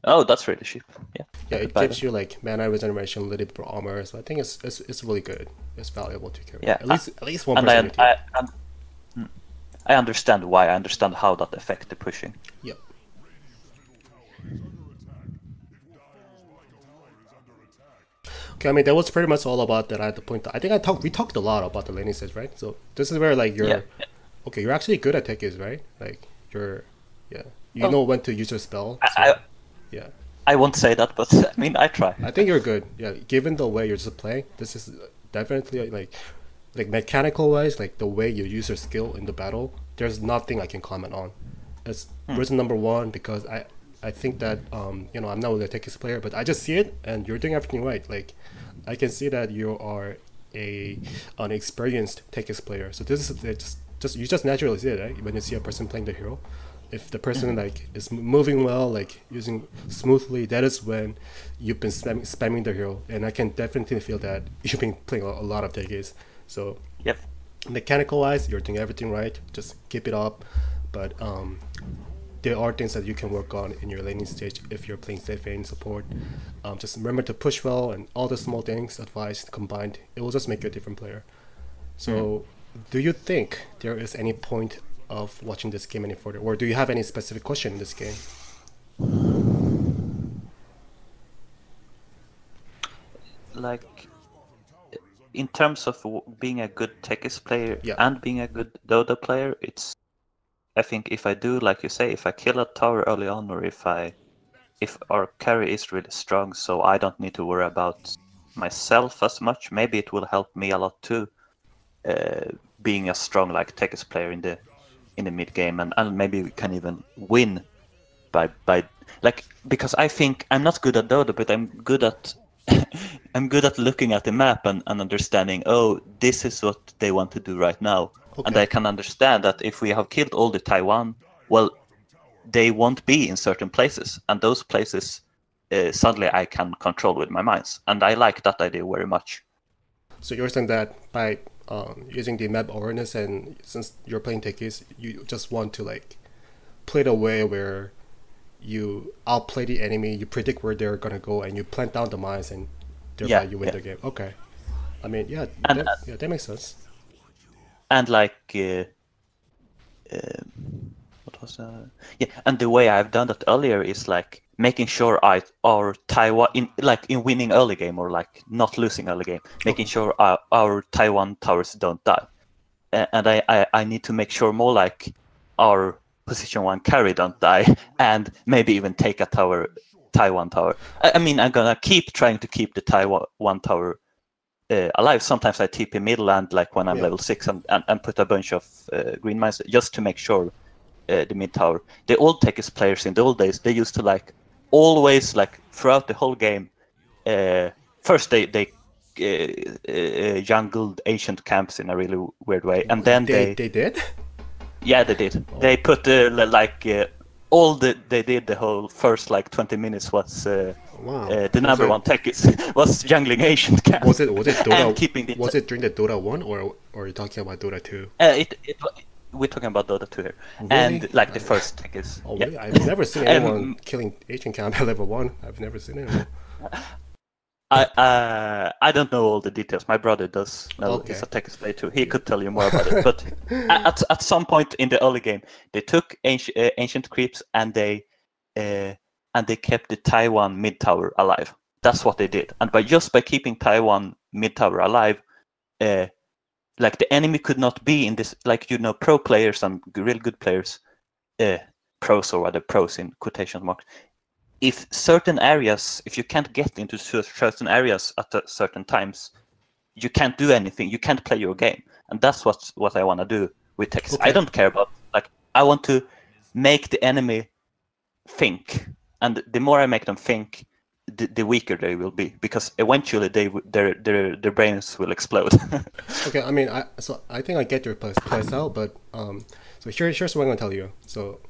Oh, that's really cheap. Yeah. Yeah, it gives you like mana regeneration, a little bit of armor. So I think it's really good. It's valuable to carry. Yeah, At least one and person. I understand why. I understand how that affects the pushing. Yep. Okay, I mean that was pretty much all about that. I had to point out. I think we talked a lot about the laning stage, right? So this is where like you're okay. You're actually good at techies, right? Like you know when to use your spell. So, yeah. I won't say that, but I mean, I try. I think you're good. Yeah, given the way you're just playing, this is definitely like mechanical wise, like the way you use your skill in the battle. There's nothing I can comment on. It's reason number one because I think that I'm not really a Techies player, but I just see it and you're doing everything right. Like I can see that you are an experienced Techies player. So this is just you just naturally see it, right? When you see a person playing the hero, if the person like is moving well, like using smoothly, that is when you've been spamming the hero, and I can definitely feel that you've been playing a lot of Techies. So Yep. mechanical wise, you're doing everything right. Just keep it up. But there are things that you can work on in your laning stage if you're playing safe lane support. Just remember to push well and all the small things, advice combined, it will just make you a different player. So, do you think there is any point of watching this game any further, or do you have any specific question in this game? Like, in terms of being a good Techies player Yeah. and being a good Dota player, I think if I do, like you say, if I kill a tower early on, or if our carry is really strong, so I don't need to worry about myself as much, maybe it will help me a lot too, being a strong like Techies player in the mid game, and maybe we can even win by like, because I think I'm not good at Dota, but I'm good at I'm good at looking at the map and understanding, oh, this is what they want to do right now. And Okay. I can understand that if we have killed all the Taiwan, well, they won't be in certain places, and those places suddenly I can control with my mines, and I like that idea very much. So you're saying that by using the map awareness, and since you're playing Techies, you just want to like play the way where you outplay the enemy, you predict where they're gonna go, and you plant down the mines, and thereby you win the game. Okay. I mean, yeah, And that makes sense. and like what was yeah, and the way I've done that earlier is like making sure our Taiwan in winning early game, or like not losing early game, making sure our Taiwan towers don't die. And I need to make sure more like our position 1 carry don't die, and maybe even take a Taiwan tower. I mean, I'm gonna keep trying to keep the Taiwan tower alive. Sometimes I TP middle and like when I'm level 6 and put a bunch of green mines just to make sure the mid tower. The old Techies players in the old days, they used to like always like throughout the whole game. First they jungled ancient camps in a really weird way, and then they did. yeah, they did. Oh. They put they did the whole first like 20 minutes was Wow. the number one Techies was jungling ancient camps. Was it Dota? and keeping the Was it during the Dota 1 or are you talking about Dota 2? we're talking about Dota 2 here, Really? and like the first Techies. Oh, Yeah. really? I've never seen anyone killing ancient camp at level 1. I've never seen anyone. I don't know all the details. My brother does know. Okay. He's a Techies player too. He could tell you more about it. But at some point in the early game, they took ancient creeps and they kept the Taiwan mid tower alive. That's what they did. And by keeping Taiwan mid tower alive, like the enemy could not be in this. Like pro players and real good players, pros or other pros in quotation marks. If certain areas, if you can't get into certain areas at certain times, you can't do anything. You can't play your game, and that's what I want to do with Techies. Okay. I don't care about I want to make the enemy think, and the more I make them think, the weaker they will be, because eventually their brains will explode. Okay, I mean, I think I get your play style, but so here's what I'm gonna tell you. So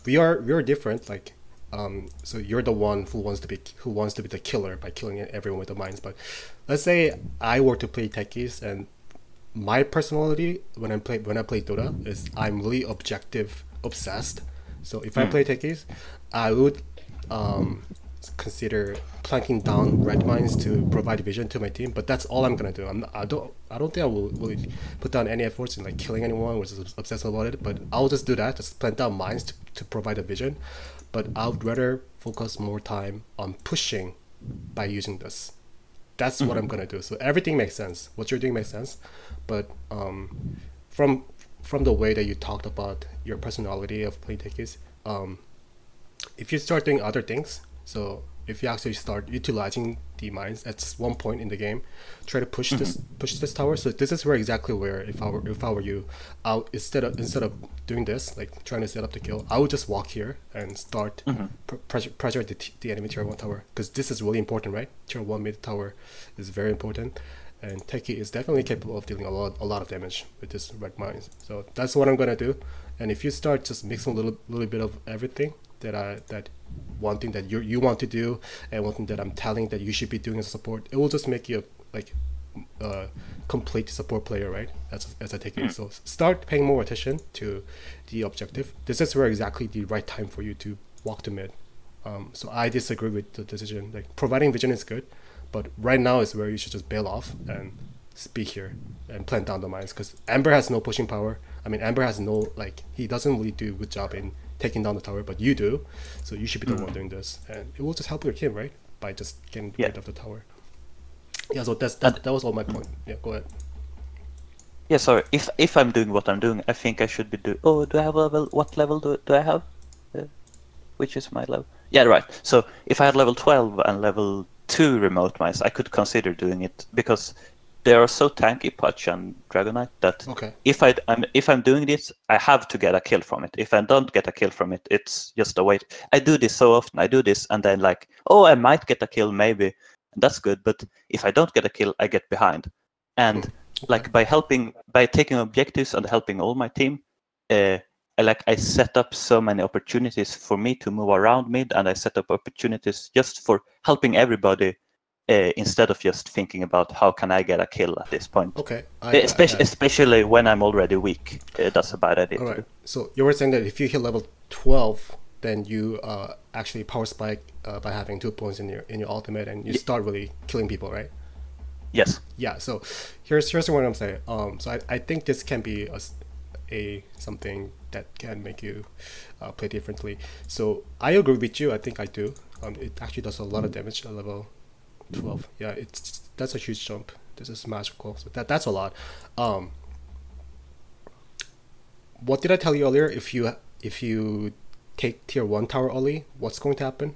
we are different, like. So you're the one who wants to be the killer by killing everyone with the mines. But let's say I were to play Techies, and my personality when I play Dota is I'm really objective obsessed. So if I play Techies, I would consider planting down red mines to provide vision to my team. But that's all I'm gonna do. I don't think I will really put down any efforts in like killing anyone, which is obsessed about it. But I'll just do that, just plant down mines to provide a vision. But I would rather focus more time on pushing by using this. That's what I'm gonna do. So everything makes sense. What you're doing makes sense, but from the way that you talked about your personality of playing Techies, if you start doing other things, so if you actually start utilizing the mines at just one point in the game, try to push this tower. So this is exactly where if I were you, instead of doing this, like trying to set up the kill, I would just walk here and start pressure the enemy tier 1 tower, because this is really important, right? Tier 1 mid tower is very important, and Techie is definitely capable of dealing a lot of damage with this red mines. So that's what I'm gonna do. And if you start just mixing a little bit of everything, that one thing that you want to do and one thing that I'm telling that you should be doing as a support, it will just make you like a complete support player, right? As I take it. So start paying more attention to the objective. This is where exactly the right time for you to walk to mid. So I disagree with the decision. Like, providing vision is good, but right now is where you should just bail off and be here and plant down the mines, because Amber has no pushing power. I mean, Amber has no, like, he doesn't really do a good job in taking down the tower, but you do, so you should be the one doing this, and it will just help your team, right? By just getting rid of the tower. Yeah, so that was all my point. Yeah, go ahead. Yeah, sorry. If I'm doing what I'm doing, I think I should be doing. Oh, do I have a level? What level do I have? Which is my level? Yeah, right. So if I had level 12 and level 2 remote mines, I could consider doing it, because they are so tanky, Patch and Dragonite, that if I'm doing this, I have to get a kill from it. If I don't get a kill from it, it's just a wait. I do this so often. I do this, and then like, oh, I might get a kill, maybe. That's good, but if I don't get a kill, I get behind. And like by taking objectives and helping all my team, I set up so many opportunities for me to move around mid, and I set up opportunities just for helping everybody. Instead of just thinking about how can I get a kill at this point. Okay. Especially when I'm already weak. That's a bad idea. All right. So you were saying that if you hit level 12, then you actually power spike by having 2 points in your ultimate, and you start really killing people, right? Yes. Yeah. So here's what I'm saying. So I think this can be a something that can make you play differently. So I agree with you. I think I do. It actually does a lot of damage at level 12. Yeah, that's a huge jump. This is magical. So that's a lot. What did I tell you earlier? If you take tier 1 tower early, what's going to happen?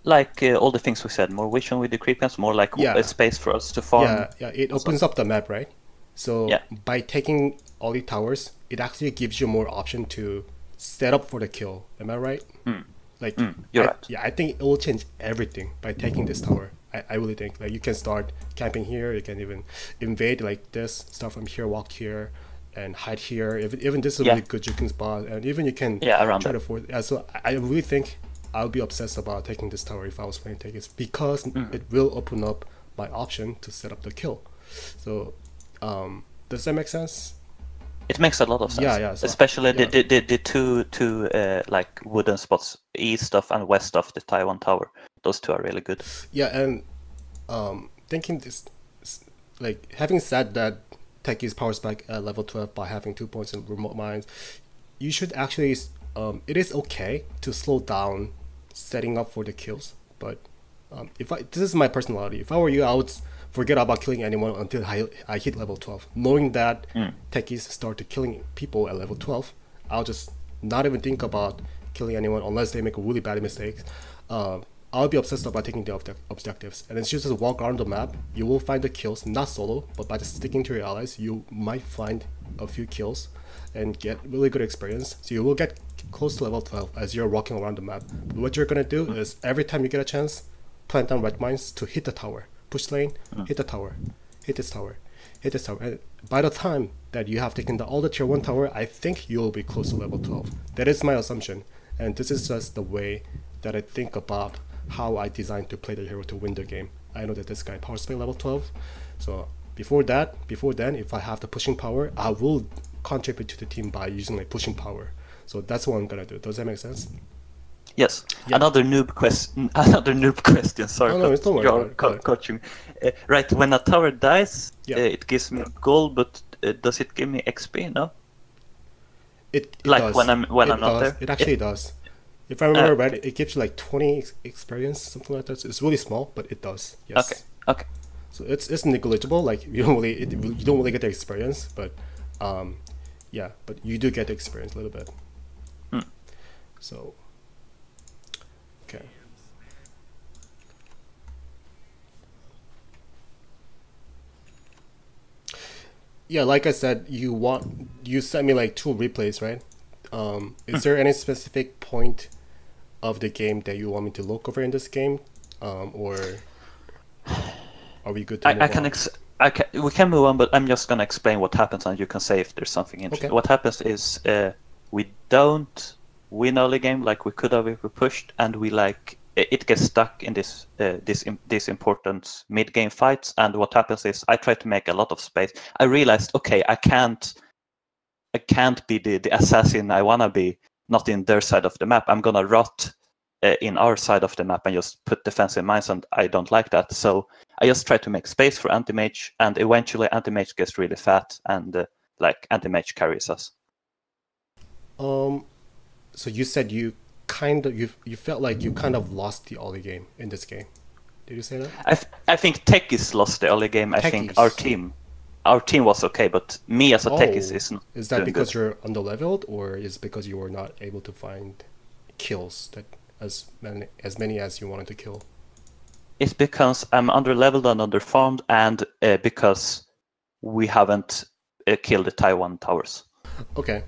All the things we said, more vision with the creepers, more like a space for us to farm. Yeah, it opens up the map, right? So by taking all the towers, it actually gives you more option to set up for the kill. Am I right? Like, you're right. Yeah, I think it will change everything by taking this tower. I really think, like, you can start camping here. You can even invade like this, start from here, walk here, and hide here. Even this is a really good juking spot, and even you can try to force. Yeah, so I really think I would be obsessed about taking this tower if I was playing Techies, because it will open up my option to set up the kill. So, does that make sense? It makes a lot of sense. Yeah. So, especially the two like wooden spots, east of and west of the Taiwan Tower. Those two are really good. Yeah, and thinking this, like, having said that, Techies powers back at level 12 by having 2 points in remote mines, you should actually. It is okay to slow down setting up for the kills, but this is my personality. If I were you, I would forget about killing anyone until I hit level 12. Knowing that Techies start to killing people at level 12, I'll just not even think about killing anyone unless they make a really bad mistake. I'll be obsessed about taking the objectives. And then you just walk around the map, you will find the kills, not solo, but by just sticking to your allies, you might find a few kills and get really good experience. So you will get close to level 12 as you're walking around the map. But what you're gonna do is every time you get a chance, plant down red mines to hit the tower. Push lane, hit the tower, hit this tower, hit this tower. And by the time that you have taken all the tier 1 tower, I think you'll be close to level 12. That is my assumption. And this is just the way that I think about how I designed to play the hero to win the game. I know that this guy power spike level 12. So before then, if I have the pushing power, I will contribute to the team by using my pushing power. So that's what I'm gonna do. Does that make sense? Yes. Yeah. Another noob question. Sorry, no, don't worry you're coaching. Right, when a tower dies, it gives me gold, but does it give me XP? No. It like does. when I'm not there. It actually does. If I remember right, it gives you like 20 experience, something like that. So it's really small, but it does. Yes. Okay. So it's negligible. Like you don't really get the experience, but but you do get the experience a little bit. So Yeah, like I said, you sent me like 2 replays, right? Is there any specific point of the game that you want me to look over in this game, or are we good to I, I move can on? ex- I can we can move on, but I'm just gonna explain what happens, and you can say if there's something interesting. Okay. What happens is we don't win early game like we could have if we pushed, and we like it gets stuck in this important mid game fights. And what happens is I try to make a lot of space. I realized, okay, I can't be the assassin I wanna be, not in their side of the map. I'm gonna rot in our side of the map and just put defensive mines, and I don't like that. So I just try to make space for anti-mage, and eventually anti-mage gets really fat, and like anti-mage carries us. Um, so you said you felt like you kind of lost the early game in this game. Did you say that? I think Techies lost the early game. I think Techies. our team was okay, but me as a Techies Oh, is not is that doing because good. you're underleveled, or is it because you were not able to find kills that as many as you wanted to kill? It's because I'm underleveled and underfarmed, and because we haven't killed the Taiwan towers. Okay.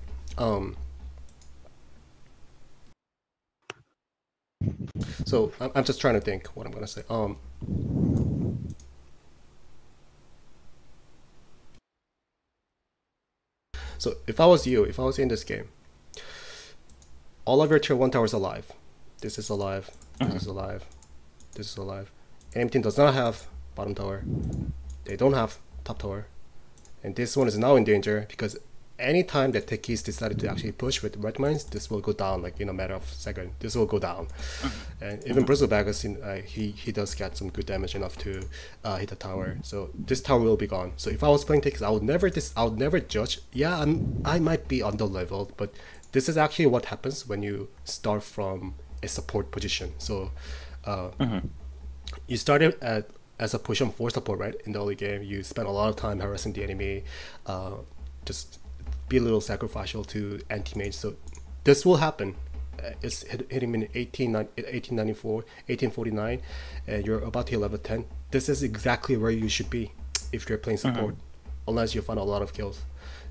So I'm just trying to think what I'm gonna say. So if I was you, if I was in this game, all of your tier 1 towers alive. This is alive. This is alive. This is alive. Enemy team does not have bottom tower. They don't have top tower. And this one is now in danger because anytime that Techies decided to actually push with red mines, this will go down like in a matter of seconds. This will go down. And even Bristleback has seen he does get some good damage enough to hit the tower. So this tower will be gone. So if I was playing Techies, I would never judge. Yeah, I might be under leveled, but this is actually what happens when you start from a support position. So you started as a push on 4 support, right? In the early game, you spent a lot of time harassing the enemy, just be a little sacrificial to anti-mage. So this will happen. It's hitting in 1894, 1849, and you're about to hit level 10. This is exactly where you should be if you're playing support, unless you find a lot of kills.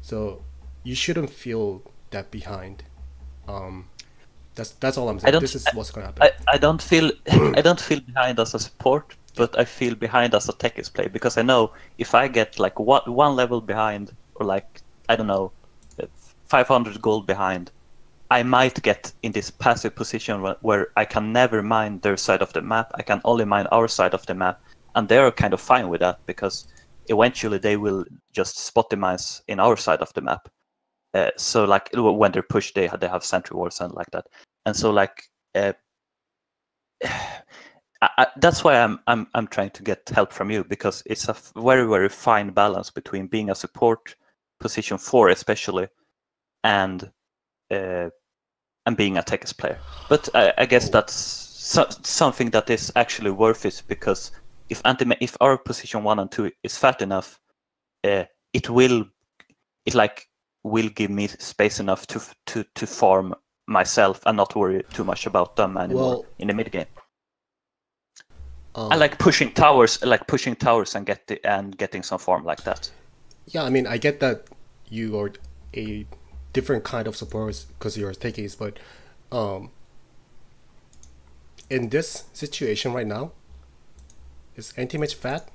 So you shouldn't feel that behind. That's all I'm saying. This is what's gonna happen. I don't feel I don't feel behind as a support, but I feel behind as a Techies player, because I know if I get like one level behind, or like I don't know, 500 gold behind, I might get in this passive position where I can never mine their side of the map. I can only mine our side of the map, and they're kind of fine with that because eventually they will just spot the mines in our side of the map. So like when they're pushed, they have sentry walls and like that, and so like that's why I'm trying to get help from you, because it's a very, very fine balance between being a support position 4 especially and being a Techies player. But I guess that's something that is actually worth it, because if our position 1 and 2 is fat enough, it will give me space enough to farm myself and not worry too much about them anymore in the mid game. I like pushing towers, and getting some farm like that. Yeah, I mean, I get that you are a different kind of support because you're Techies, but in this situation right now, is anti-mage fat?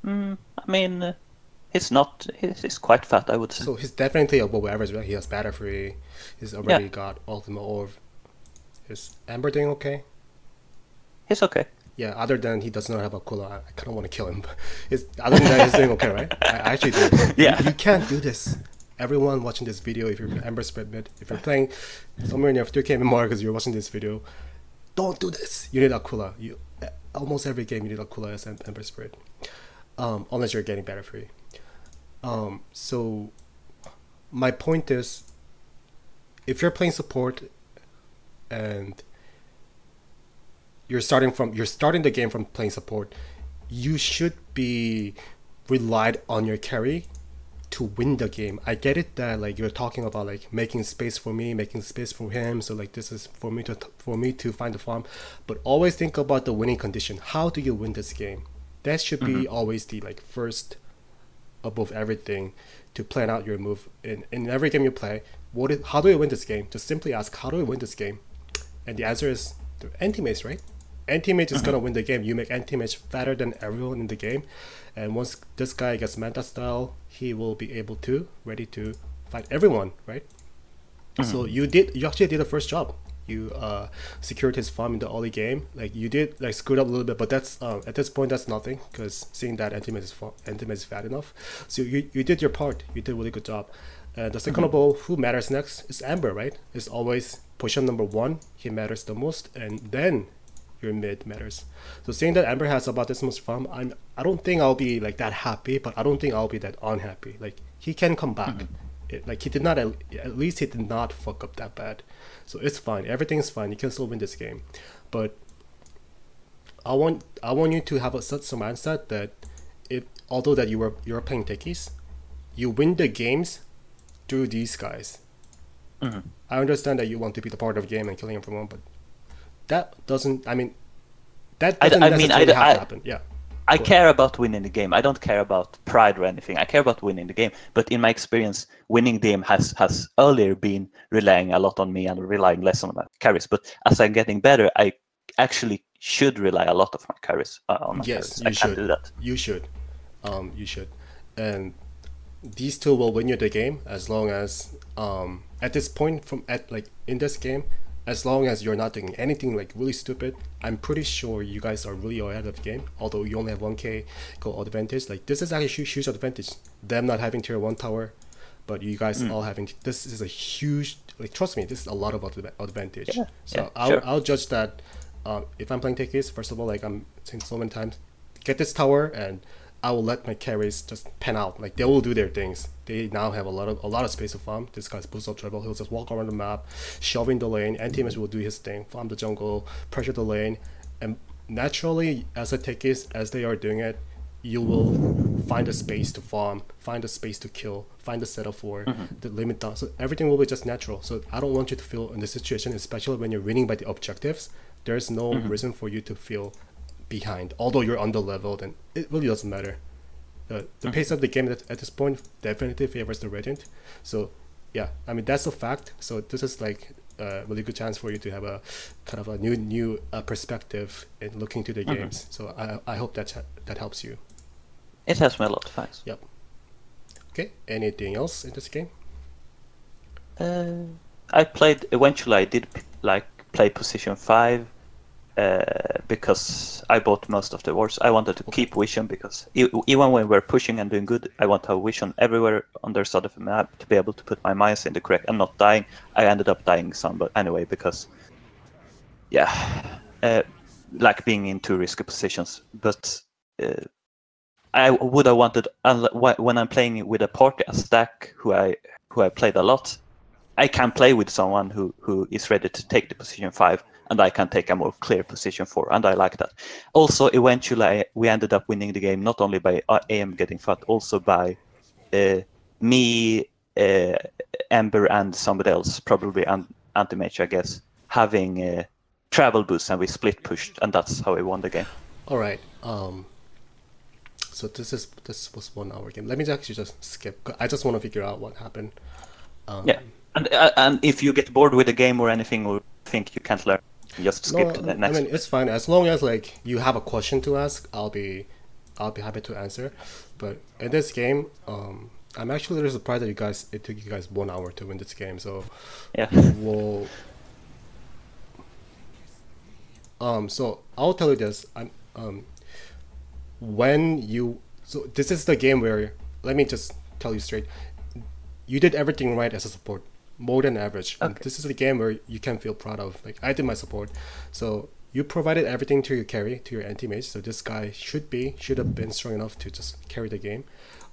I mean, he's not. He's quite fat, I would say. So he's definitely above average, right? He has battle free. He's already got ultimate orb. Is Amber doing okay? He's okay. Yeah, other than he does not have a Kula, I kind of want to kill him. Other than that, he's doing okay, right? I actually do. Yeah. You can't do this. Everyone watching this video, if you're Ember Spread mid, if you're playing somewhere near 3k MMR because you're watching this video, don't do this. You need Akula. Almost every game you need Akula as Ember Spread, unless you're getting battle free. So my point is, if you're playing support and you're starting the game from playing support, you should be relied on your carry to win the game. I get it that like you're talking about like making space for me, making space for him, so like this is for me to find the farm, but always think about the winning condition. How do you win this game? That should be always the like first above everything to plan out your move in every game you play. How do I win this game? Just simply ask, how do I win this game? And the answer is the anti-mage, right? Anti-mage is gonna win the game. You make anti-mage fatter than everyone in the game, and once this guy gets meta style, he will be able to ready to fight everyone, right? So you actually did the first job. You secured his farm in the early game. Like you did like screwed up a little bit, but that's at this point that's nothing, because seeing that anti-mage is fat enough. So you did your part. You did a really good job. The second of all, who matters next is Amber, right? It's always position number 1. He matters the most, and then your mid matters. So seeing that Amber has about this much farm, I don't think I'll be like that happy, but I don't think I'll be that unhappy. Like he can come back. Like he did not, at least he did not fuck up that bad. So it's fine. Everything's fine. You can still win this game. But I want you to have such a mindset that although that you're playing techies, you win the games through these guys. I understand that you want to be the part of the game and killing everyone, but that doesn't. I mean, that doesn't necessarily have to happen. Yeah. I care about winning the game. I don't care about pride or anything. I care about winning the game. But in my experience, winning the game has earlier been relying a lot on me and relying less on my carries. But as I'm getting better, I actually should rely a lot of my carries on my carries. I can't do that. You should. You should. And these two will win you the game as long as at this point in this game, as long as you're not doing anything like really stupid. I'm pretty sure you guys are really ahead of the game, although you only have 1k gold advantage. Like this is actually a huge advantage, them not having tier 1 tower, but you guys all having. This is a huge, like, trust me, this is a lot of advantage. So I'll judge that. If I'm playing techies, first of all, like I'm saying so many times, get this tower and I will let my carries just pan out. Like they will do their things. They now have a lot of space to farm. This guy's boost up treble. He'll just walk around the map, shoving the lane. Anti-mage will do his thing, farm the jungle, pressure the lane, and naturally, as a techies, as they are doing it, you will find a space to farm, find a space to kill, find a setup for the limit down. So everything will be just natural. So I don't want you to feel in this situation, especially when you're winning by the objectives. There's no reason for you to feel behind, although you're under leveled, and it really doesn't matter. The pace of the game at this point definitely favors the Radiant. So yeah, I mean that's a fact. So this is like a really good chance for you to have a kind of a new perspective in looking to the games. So I hope that helps you. It helps me a lot, thanks. Yep. Okay, anything else in this game? Eventually I did like play position 5 because I bought most of the wards. I wanted to keep vision because even when we're pushing and doing good, I want to have vision everywhere on the side of the map to be able to put my mines in the correct and not dying. I ended up dying some, but anyway, because like being in 2 risky positions. But I would have wanted, when I'm playing with a party, a stack who I played a lot, I can play with someone who is ready to take the position 5, and I can take a more clear position 4, and I like that. Also, eventually, we ended up winning the game not only by AM getting fat, also by me, Ember, and somebody else, probably Anti-Mage, I guess, having travel boost, and we split pushed, and that's how we won the game. All right. So this was 1 hour game. Let me actually just skip. I just want to figure out what happened. And if you get bored with the game or anything, or think you can't learn, just skip to the next. I mean, it's fine as long as like you have a question to ask. I'll be happy to answer. But in this game, I'm actually really surprised that it took you guys 1 hour to win this game. So yeah. So I'll tell you this. So this is the game where, let me just tell you straight, you did everything right as a support, more than average. Okay. And this is the game where you can feel proud of. Like I did my support, so you provided everything to your carry, to your anti-mage. So this guy should have been strong enough to just carry the game.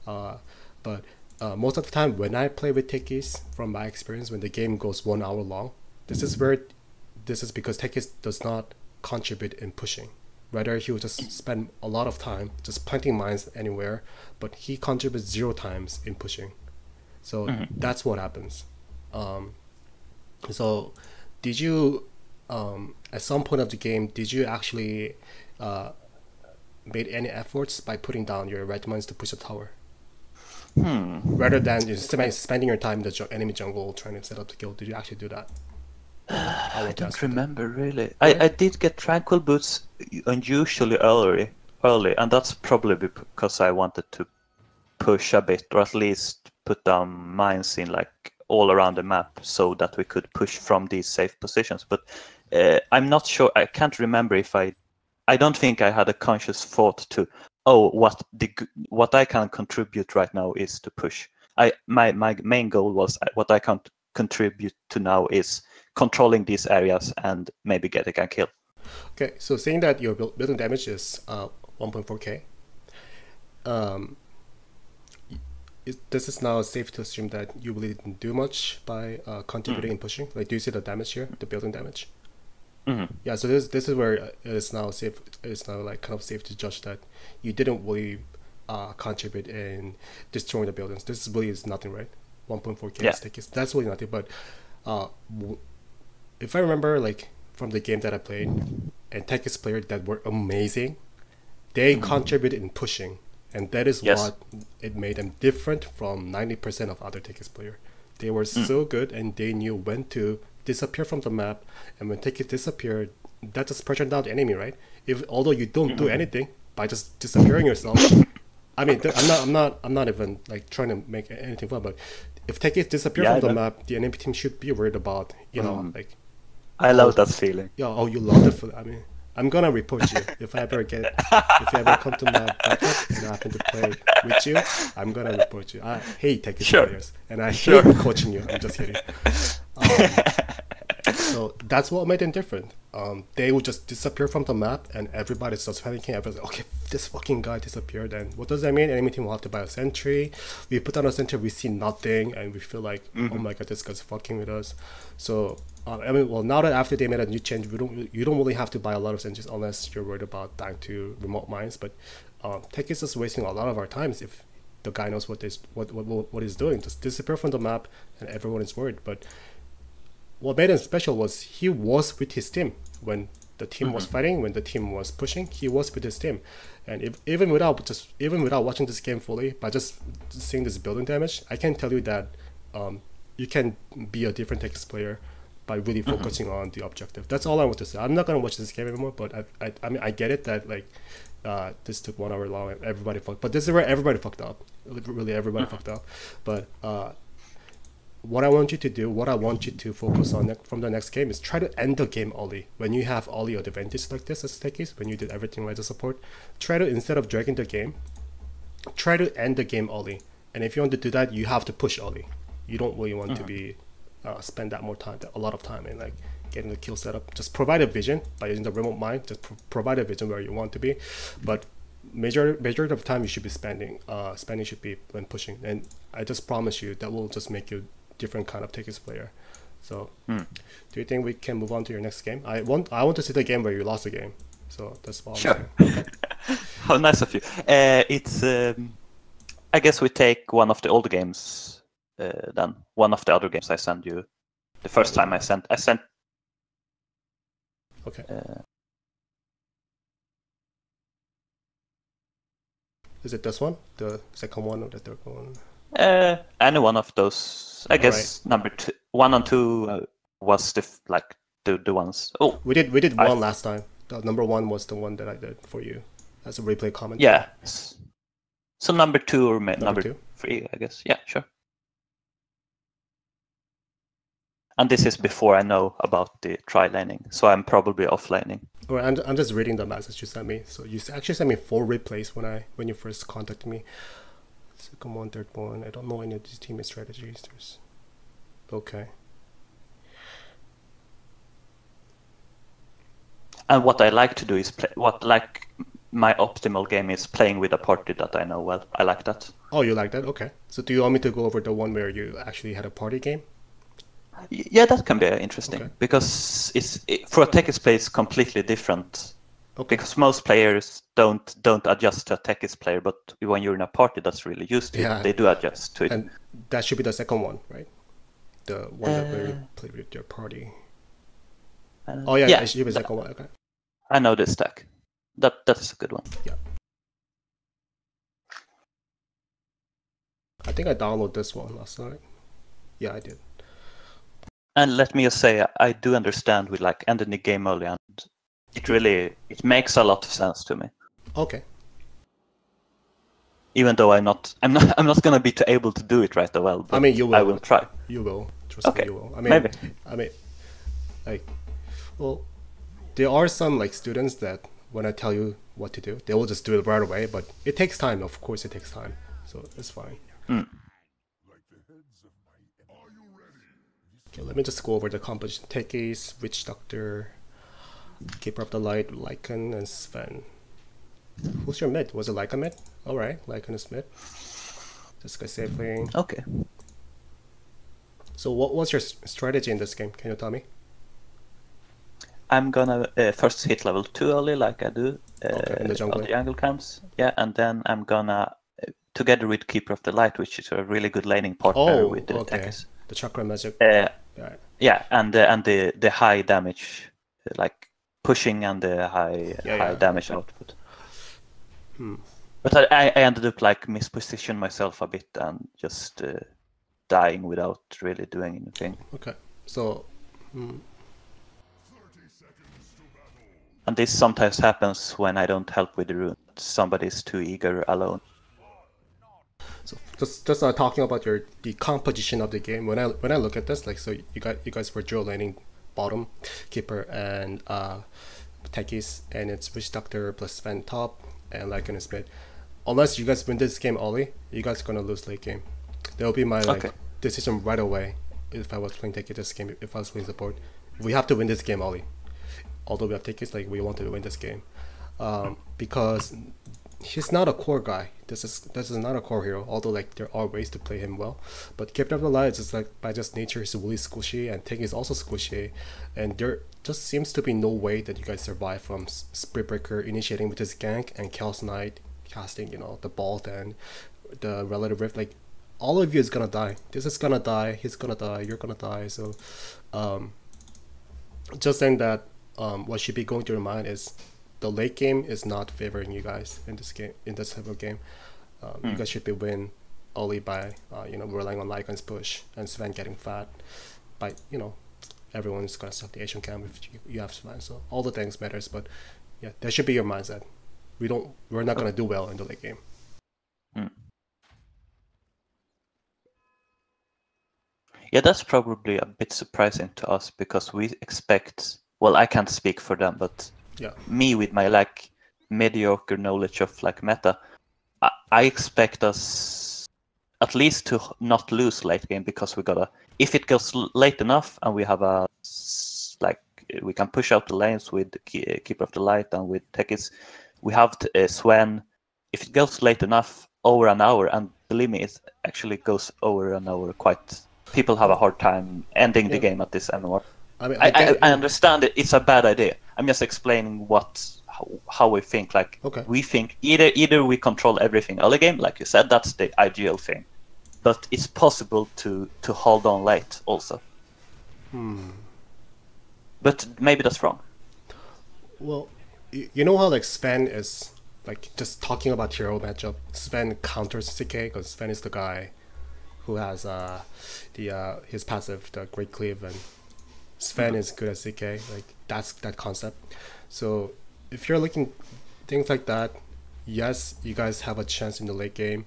But most of the time when I play with techies, from my experience, when the game goes 1 hour long, this is because techies does not contribute in pushing. Rather, he will just spend a lot of time just planting mines anywhere, but he contributes 0 times in pushing. So that's what happens. So did you, at some point of the game, did you actually made any efforts by putting down your red mines to push the tower? rather than just spending your time in the enemy jungle trying to set up the kill? Did you actually do that? I want to don't ask you that. remember really. Right. I did get tranquil boots unusually early, and that's probably because I wanted to push a bit, or at least put down mines in like all around the map, so that we could push from these safe positions. But I'm not sure. I can't remember if I don't think I had a conscious thought to, what I can contribute right now is to push. My main goal was what I can contribute to now is controlling these areas and maybe getting a kill. Okay, so saying that your building damage is 1.4k, this is now safe to assume that you really didn't do much by contributing and pushing. Like, do you see the damage here, the building damage? Yeah, so this is where it is now safe. It's now like kind of safe to judge that you didn't really contribute in destroying the buildings. This really is nothing, right? 1.4k Techies. That's really nothing. But if I remember, like from the game that I played, and Techies players that were amazing, they contributed in pushing, and that is what it made them different from 90% of other Techies players. They were so good, and they knew when to disappear from the map, and when Techies disappeared, that just pressured down the enemy, right? Although you don't do anything by just disappearing yourself. I mean, I'm not even like trying to make anything fun, but if Techies disappear from the map, the enemy team should be worried about, like. I love that feeling. Yeah, oh, you love the feeling. I mean, I'm gonna report you if you ever come to my backup and I happen to play with you. I'm gonna report you. I hate Techies players, and I hate coaching you. I'm just kidding. So that's what made them different. They would just disappear from the map, and everybody starts panicking. Everybody's like, okay, this fucking guy disappeared, and what does that mean? Enemy team will have to buy a sentry. We put down a sentry, we see nothing, and we feel like, oh my god, this guy's fucking with us. So I mean, well, now that after they made a new change, you don't really have to buy a lot of sentries unless you're worried about dying to remote mines. But Tech is just wasting a lot of our times if the guy knows what he's doing. Just disappear from the map, and everyone is worried. But what made him special was he was with his team when the team was fighting, when the team was pushing. He was with his team, and even without watching this game fully, by just seeing this building damage, I can tell you that you can be a different Texas player by really focusing on the objective. That's all I want to say. I'm not gonna watch this game anymore, but I mean I get it that like this took 1 hour long and everybody fucked. But this is where everybody fucked up. Really, everybody fucked up. But what I want you to do, what I want you to focus on from the next game is try to end the game early. When you have all your advantage like this as Techies, when you did everything right as support, try to, instead of dragging the game, try to end the game early. And if you want to do that, you have to push early. You don't really want to be spend that a lot of time in like getting the kill set up. Just provide a vision by using the remote mine. Just provide a vision where you want to be, but majority of the time you should be spending should be when pushing. And I just promise you that will just make you different kind of Techies player. So do you think we can move on to your next game? I want to see the game where you lost the game. So that's all. Sure. How nice of you. It's I guess we take one of the old games then. One of the other games I sent you the first time I sent okay. Is it this one? The second one or the third one? Any one of those. I guess number 2, 1 and 2 was the ones. Oh, we did one last time. The number 1 was the one that I did for you as a replay comment. Yeah. So number 2 or number 2? 3, I guess. Yeah, sure. And this is before I know about the tri-laning, so I'm probably off-laning. Or I'm just reading the message you sent me. So you actually sent me 4 replays when you first contacted me. Second one, third one. I don't know any of these team strategies. Okay. And what I like to do is my optimal game is playing with a party that I know well. I like that. Oh, you like that? Okay. So do you want me to go over the one where you actually had a party game? Yeah, that can be interesting because for a Techies play it's completely different. Okay. Because most players don't adjust to a Techies player, but when you're in a party that's really used to it, they do adjust to it. And that should be the second one, right? The one where you play with your party. Oh yeah, it should be the second one. Okay. I know this stack. That is a good one. Yeah. I think I downloaded this one last night. Yeah, I did. And let me just say, I do understand with like ending the game early, and it makes a lot of sense to me. Okay. Even though I'm not gonna be able to do it right away. But I mean, you will. I will try. You will. Trust Okay. me, you will. Maybe. Like, well, there are some like students that when I tell you what to do, they will just do it right away. But it takes time. Of course, it takes time. So it's fine. Mm. Okay, let me just go over the composition. Techies, Witch Doctor, Keeper of the Light, Lycan, and Sven. Who's your mid? Was it Lycan mid? Alright, Lycan is mid. This guy safely. Okay. So what was your strategy in this game? Can you tell me? I'm gonna first hit level 2 early, like I do in the jungle. on the jungle camps. Yeah, and then I'm gonna, together with Keeper of the Light, which is a really good laning partner with the attackers. The chakra magic. Right. Yeah, and the high damage, like pushing and the high damage output. But I ended up like misposition myself a bit and just dying without really doing anything. Okay, so. And this sometimes happens when I don't help with the rune. Somebody's too eager alone. So just talking about the composition of the game. When I look at this, like, so you guys were dual laning bottom, Keeper and Techies, and it's Witch Doctor plus Sven top and Lycan is mid. Unless you guys win this game early, you guys are gonna lose late game. That will be my decision right away if I was playing Techies this game. If I was playing support, we have to win this game early. Although we have Techies, like, we want to win this game because he's not a core guy. This is not a core hero. Although like there are ways to play him well, but Keeper of the Light is just like by just nature he's really squishy, and Techies is also squishy, and there just seems to be no way that you guys survive from Spirit Breaker initiating with his gank and Chaos Knight casting, you know, the bolt and the Relative Rift. Like, all of you is gonna die. This is gonna die. He's gonna die. You're gonna die. So, just saying that. What should be going through your mind is the late game is not favoring you guys in this game, in this type of game. You guys should be win only by relying on Lycan's push and Sven getting fat. By everyone's gonna suck the Asian camp if you have Sven. So all the things matters, but yeah, that should be your mindset. We're not gonna do well in the late game. Yeah, that's probably a bit surprising to us because we expect. Well, I can't speak for them, but me with my like mediocre knowledge of like meta, I expect us at least to not lose late game because we gotta. If it goes late enough and we have we can push out the lanes with Keeper of the Light and with Techies, we have Sven. If it goes late enough, over an hour, and believe me, it actually goes over an hour quite. People have a hard time ending the game at this MMR. I mean, I understand it. It's a bad idea. I'm just explaining how we think. Like, we think either we control everything early game, like you said, that's the ideal thing. But it's possible to hold on late also. But maybe that's wrong. Well, you know how like Sven is like just talking about hero matchup. Sven counters CK because Sven is the guy who has his passive, the Great Cleave, and Sven is good at CK, like that's that concept. So if you're looking things like that, yes, you guys have a chance in the late game,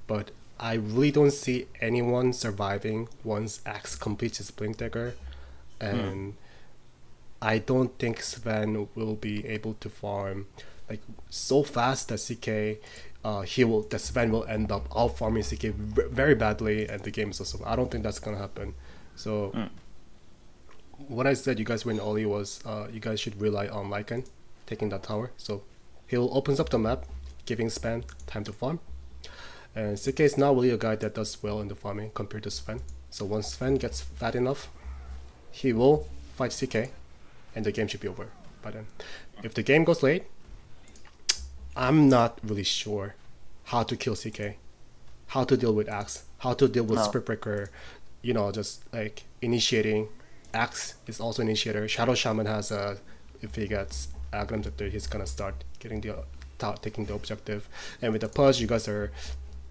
but I really don't see anyone surviving once Axe completes his Blink Dagger, and I don't think Sven will be able to farm like so fast that CK. Sven will end up out farming CK very badly, and the game is also. I don't think that's gonna happen. So. What I said you guys win early was you guys should rely on Lycan taking that tower. So he'll opens up the map, giving Sven time to farm. And CK is not really a guy that does well in the farming compared to Sven. So once Sven gets fat enough, he will fight CK, and the game should be over by then. If the game goes late, I'm not really sure how to kill CK, how to deal with Axe, how to deal with Spirit Breaker, just like initiating. Axe is also initiator. Shadow Shaman has if he gets Aghanim Scepter, he's gonna start getting taking the objective. And with the push, you guys are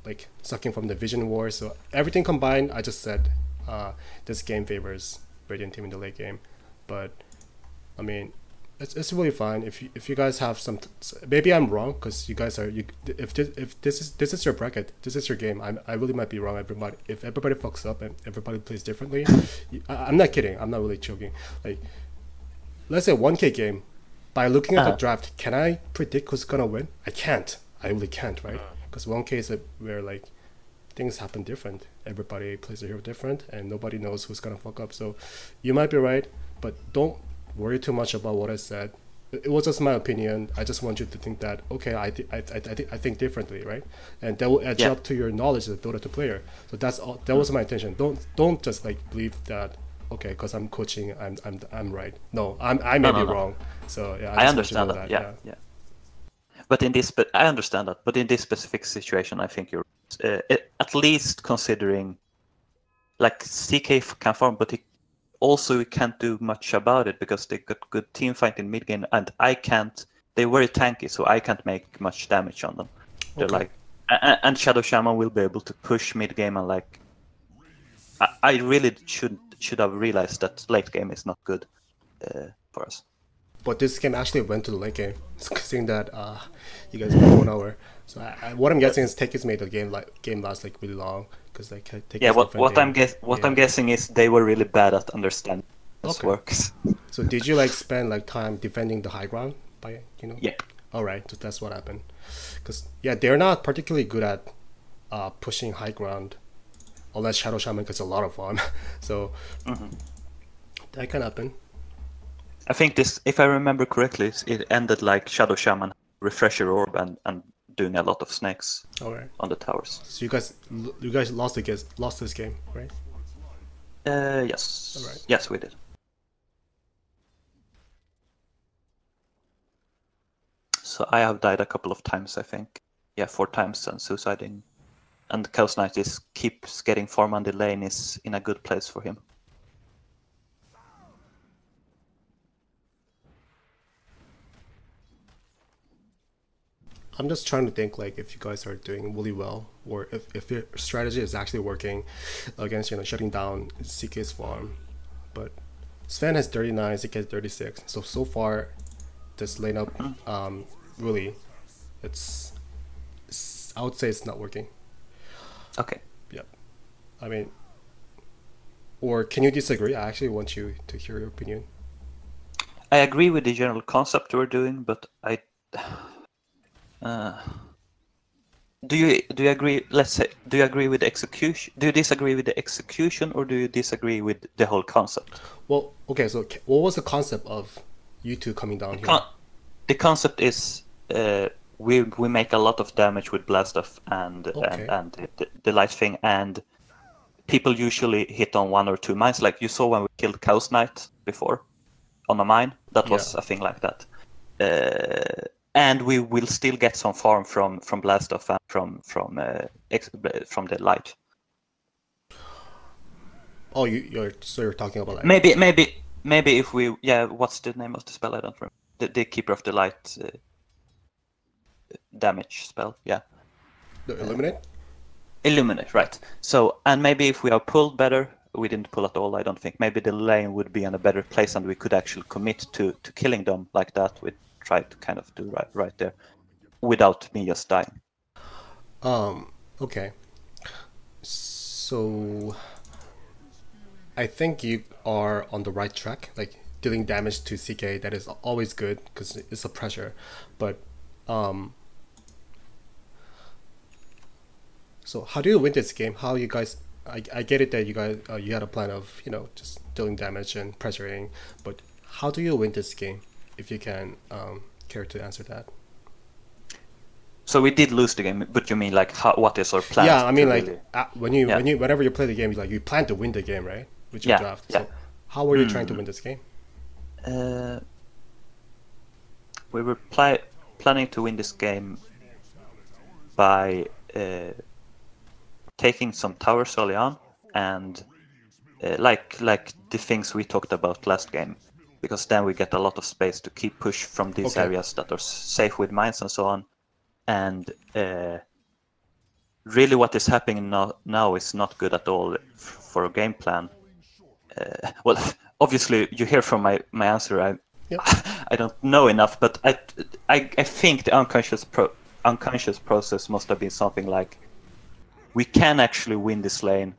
like sucking from the vision war. So everything combined, I just said this game favors Radiant team in the late game. But I mean, it's really fine if you guys have some. Maybe I'm wrong because you guys are if this is your bracket, this is your game. I really might be wrong. Everybody, if everybody fucks up and everybody plays differently, I'm not kidding. I'm not really joking. Like, let's say 1K game. By looking at the draft, can I predict who's gonna win? I can't. I really can't, right? Because 1K is where like things happen different. Everybody plays a hero different, and nobody knows who's gonna fuck up. So you might be right, but don't worry too much about what I said. It was just my opinion. I just want you to think that okay, I think differently, right? And that will edge up to your knowledge as a Dota 2 player. So that's all. That was my intention. Don't just like believe that okay, because I'm coaching, I'm right. No, I may be wrong. So yeah, I understand that. Yeah. But in this, I understand that. But in this specific situation, I think you're at least considering like CK can farm, but he also can't do much about it because they got good team fight in mid game, and I can't. They're very tanky, so I can't make much damage on them. They're like, and Shadow Shaman will be able to push mid game and like. I really should have realized that late game is not good for us. But this game actually went to the late game, seeing that you guys won 1 hour. So what I'm guessing is Techies made the game last like really long because like Techies. Yeah, what I'm guessing is they were really bad at understanding how this works. So did you like spend like time defending the high ground by Yeah. All right, so that's what happened. Because yeah, they're not particularly good at pushing high ground. Unless Shadow Shaman gets a lot of fun. So that can happen. I think this, if I remember correctly, it ended like Shadow Shaman refresher orb and doing a lot of snakes on the towers. So you guys lost this game, right? Yes. All right. Yes, we did. So I have died a couple of times, I think. Yeah, 4 times and suiciding. And Chaos Knight keeps getting farm on the lane is in a good place for him. I'm just trying to think like if you guys are doing really well or if your strategy is actually working against shutting down CK's farm. But Sven has 39, CK has 36. So far this lineup really I would say it's not working. Okay. Yep. I mean, or can you disagree? I actually want you to hear your opinion. I agree with the general concept we're doing, but do you agree? Let's say, do you agree with the execution? Do you disagree with the execution, or do you disagree with the whole concept? Well, okay. So, what was the concept of you two coming down here? The concept is we make a lot of damage with blast off and the light thing, and people usually hit on 1 or 2 mines. Like you saw when we killed Chaos Knight before on a mine, that was a thing like that. And we will still get some farm from blast off and from the light. Oh, you're talking about like... maybe if we what's the name of the spell? I don't remember. The Keeper of the Light damage spell. Yeah. The Illuminate. Illuminate, right? So and maybe if we are pulled better, we didn't pull at all. I don't think. Maybe the lane would be in a better place, and we could actually commit to killing them like that. We try to kind of do right there, without me just dying. Okay. So I think you are on the right track. Like dealing damage to CK, that is always good because it's a pressure. But so how do you win this game? How you guys? I get it that you guys you had a plan of just dealing damage and pressuring, but how do you win this game? If you can care to answer that. So we did lose the game, but you mean like what is our plan? Yeah, I mean like whenever you play the game, you plan to win the game, right? With your draft. Yeah. So how were you trying to win this game? We were planning to win this game by taking some towers early on, and like the things we talked about last game, because then we get a lot of space to keep push from these areas that are safe with mines and so on, and really what is happening now is not good at all for a game plan. Well, obviously you hear from my answer. Yep. I don't know enough, but I think the unconscious process must have been something like, we can actually win this lane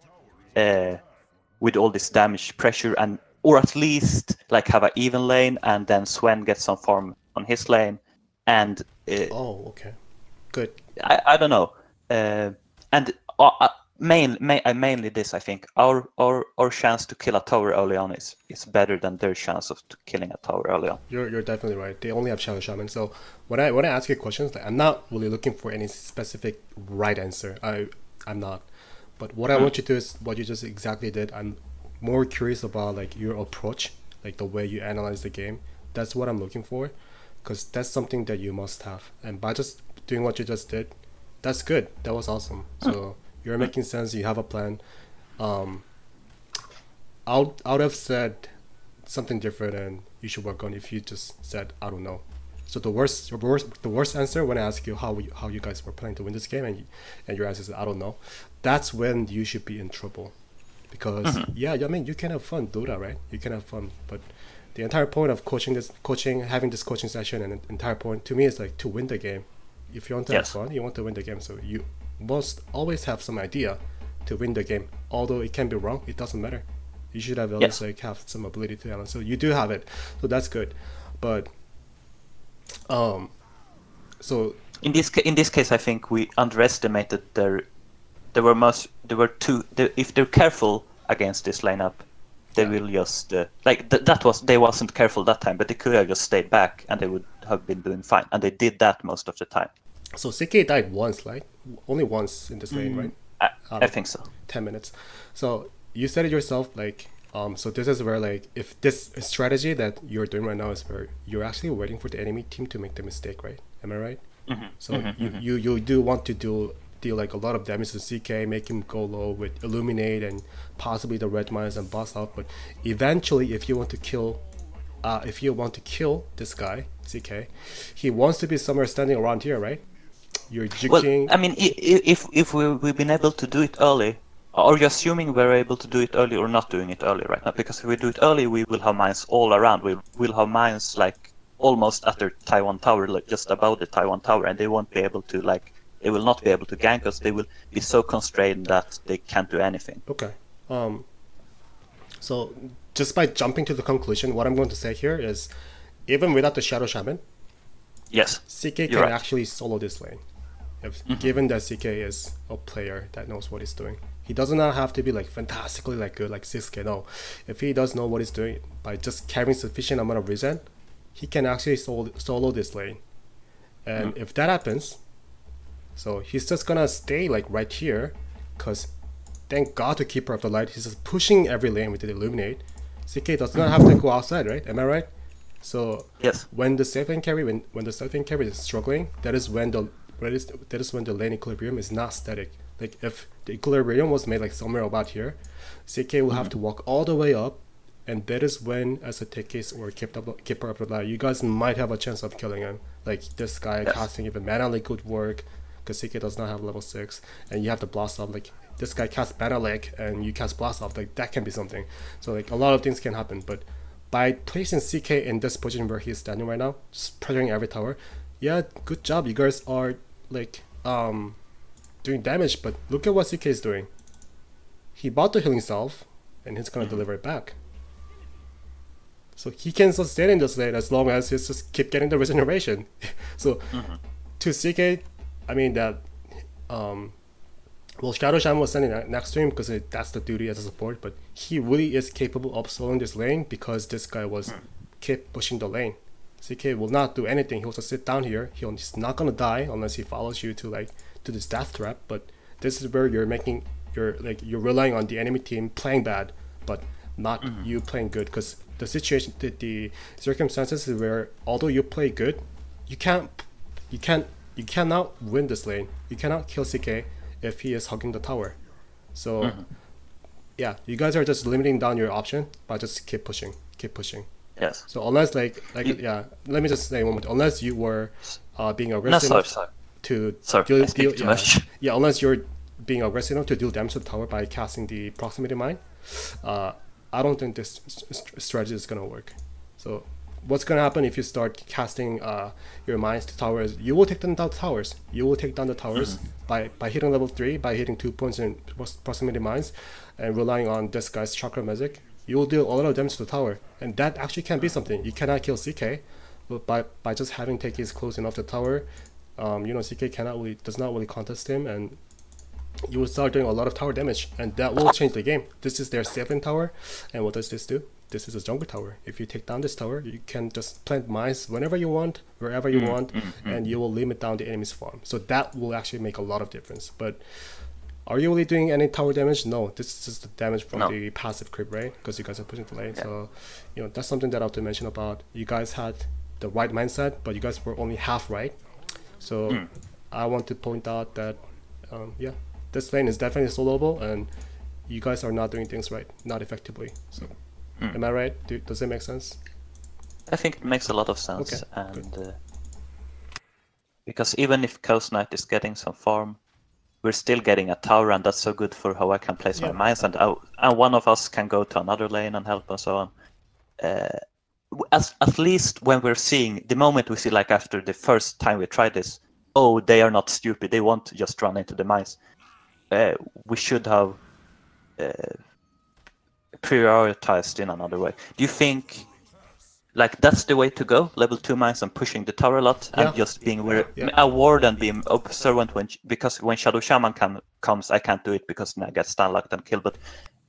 with all this damage pressure, and or at least like have an even lane, and then Sven gets some farm on his lane, and Oh, okay. Good. I don't know, and mainly this, I think our chance to kill a tower early on is better than their chance of killing a tower early on. You're definitely right. They only have Shadow Shaman. So when I ask you questions, like, I'm not really looking for any specific right answer. I'm not. But what I want you to do is what you just exactly did. I'm more curious about like your approach, like the way you analyze the game. That's what I'm looking for, because that's something that you must have. And by just doing what you just did, that's good. That was awesome. So you're making sense. You have a plan. I would have said something different, and you should work on if you just said I don't know. So the worst answer when I ask you how you guys were planning to win this game, and your answer is I don't know, that's when you should be in trouble, because yeah, I mean you can have fun, Dota, right? You can have fun, but the entire point of having this coaching session, and the entire point to me is like to win the game. If you want to have fun, you want to win the game, so you must always have some idea to win the game. Although it can be wrong, it doesn't matter. You should have at least like have some ability to analyze. So you do have it, so that's good. But so in this case, I think we underestimated if they're careful against this lineup, they will just they wasn't careful that time, but they could have just stayed back and they would have been doing fine, and they did that most of the time. So CK died once, like only once in this lane, right? I think so. 10 minutes. So you said it yourself, like so this is where, like, if this strategy that you're doing right now is where you're actually waiting for the enemy team to make the mistake, right? Am I right? So you do want to deal like a lot of damage to CK, make him go low with Illuminate and possibly the red mines and boss out. But eventually, if you want to kill this guy CK, he wants to be somewhere standing around here, right? You're juking. Well, I mean, if we've been able to do it early, are you assuming we're able to do it early or not doing it early right now? Because if we do it early, we will have mines all around. We'll have mines like almost at their Taiwan tower, like just above the Taiwan tower, and they won't be able to they will not be able to gank us. They will be so constrained that they can't do anything. Okay. So just by jumping to the conclusion, what I'm going to say here is, even without the Shadow Shaman, yes, CK can actually solo this lane. Given that CK is a player that knows what he's doing. He does not have to be like fantastically like good like 6k. No, if he does know what he's doing by just carrying sufficient amount of regen, he can actually solo this lane. And if that happens, so he's just gonna stay like right here, because thank God to Keeper of the Light, he's just pushing every lane with the Illuminate. CK does not have to go outside, right? Am I right? So yes, when the safe lane carry when the safe lane carry is struggling, that is when the lane equilibrium is not static. Like if the equilibrium was made like somewhere about here, CK will have to walk all the way up, and that is when, as a Techies or Keeper of the Light, you guys might have a chance of killing him. Like this guy casting even Mana Lake would work, because CK does not have level 6, and you have to blast off. Like this guy casts Mana Lake and you cast blast off, like that can be something. So like a lot of things can happen, but by placing CK in this position where he's standing right now, just pressuring every tower, yeah, good job. You guys are like doing damage, but look at what CK is doing. He bought the healing salve, and he's gonna deliver it back. So he can sustain in this lane as long as he just keep getting the regeneration. So to CK, I mean that well, Shadow Shaman was standing next to him because that's the duty as a support, but he really is capable of soloing this lane because this guy was kept pushing the lane. CK will not do anything. He'll just sit down here. He's not gonna die unless he follows you to this death trap. But this is where you're relying on the enemy team playing bad, but not you playing good. Because the situation, the circumstances is where although you play good, you cannot win this lane. You cannot kill CK if he is hugging the tower. So yeah, you guys are just limiting down your option, but just keep pushing. Yes. So unless let me just say one more. Unless you were being aggressive unless you're being aggressive enough to deal damage to the tower by casting the proximity mine, I don't think this strategy is gonna work. So what's gonna happen if you start casting your mines to towers? You will take down the towers. You will take down the towers by hitting level 3, by hitting 2 points in proximity mines, and relying on this guy's chakra magic. You will deal a lot of damage to the tower, and that actually can be something. You cannot kill CK, but by just having Techies close enough to the tower, you know, CK does not really contest him, and you will start doing a lot of tower damage, and that will change the game. This is their 7th tower, and what does this do? This is a jungle tower. If you take down this tower, you can just plant mines whenever you want, wherever you want, and you will limit down the enemy's farm. So that will actually make a lot of difference. But are you really doing any tower damage? No, this is just the damage from the passive creep, right? Because you guys are pushing the lane. Yeah. So, you know, that's something that I have to mention about. You guys had the right mindset, but you guys were only half right. So I want to point out that, yeah, this lane is definitely soloable, and you guys are not doing things right, not effectively. So, am I right? Does it make sense? I think it makes a lot of sense, okay, and because even if Coast Knight is getting some farm, we're still getting a tower, and that's so good for how I can place my mines, and one of us can go to another lane and help and so on. At least when we're seeing, the moment we see, like after the first time we tried this, oh, they are not stupid, they won't just run into the mines. We should have prioritized in another way. Do you think like that's the way to go? Level 2 mines and pushing the tower a lot, and just being a ward and being observant because when Shadow Shaman comes, I can't do it because then I get stun locked and killed, but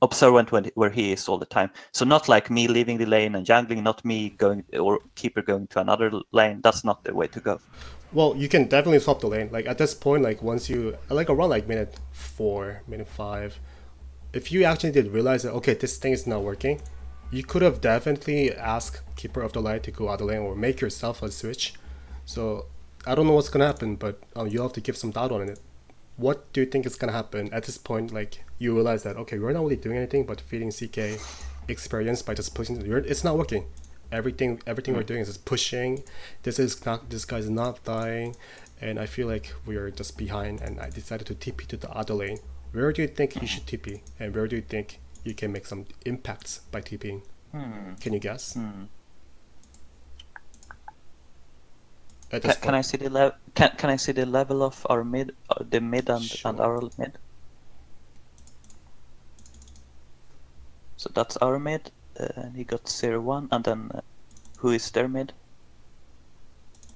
observant where he is all the time. So not like me leaving the lane and jungling, not me going or keeper going to another lane. That's not the way to go. Well, you can definitely swap the lane. Like at this point, like once you like around like minute 4, minute 5, if you actually did realize that okay, this thing is not working, you could have definitely asked Keeper of the Light to go out of the lane or make yourself a switch. So I don't know what's gonna happen, but you have to give some doubt on it. What do you think is gonna happen at this point? Like you realize that okay, we're not really doing anything but feeding CK experience by just pushing. It's not working. Everything we're doing is just pushing. This guy's not dying, and I feel like we're just behind. And I decided to TP to the other lane. Where do you think you should TP, and where do you think you can make some impacts by TPing? Can you guess? Can I see the level? Can I see the level of our mid, the mid and our mid? So that's our mid, and he got 0-1, and then who is their mid?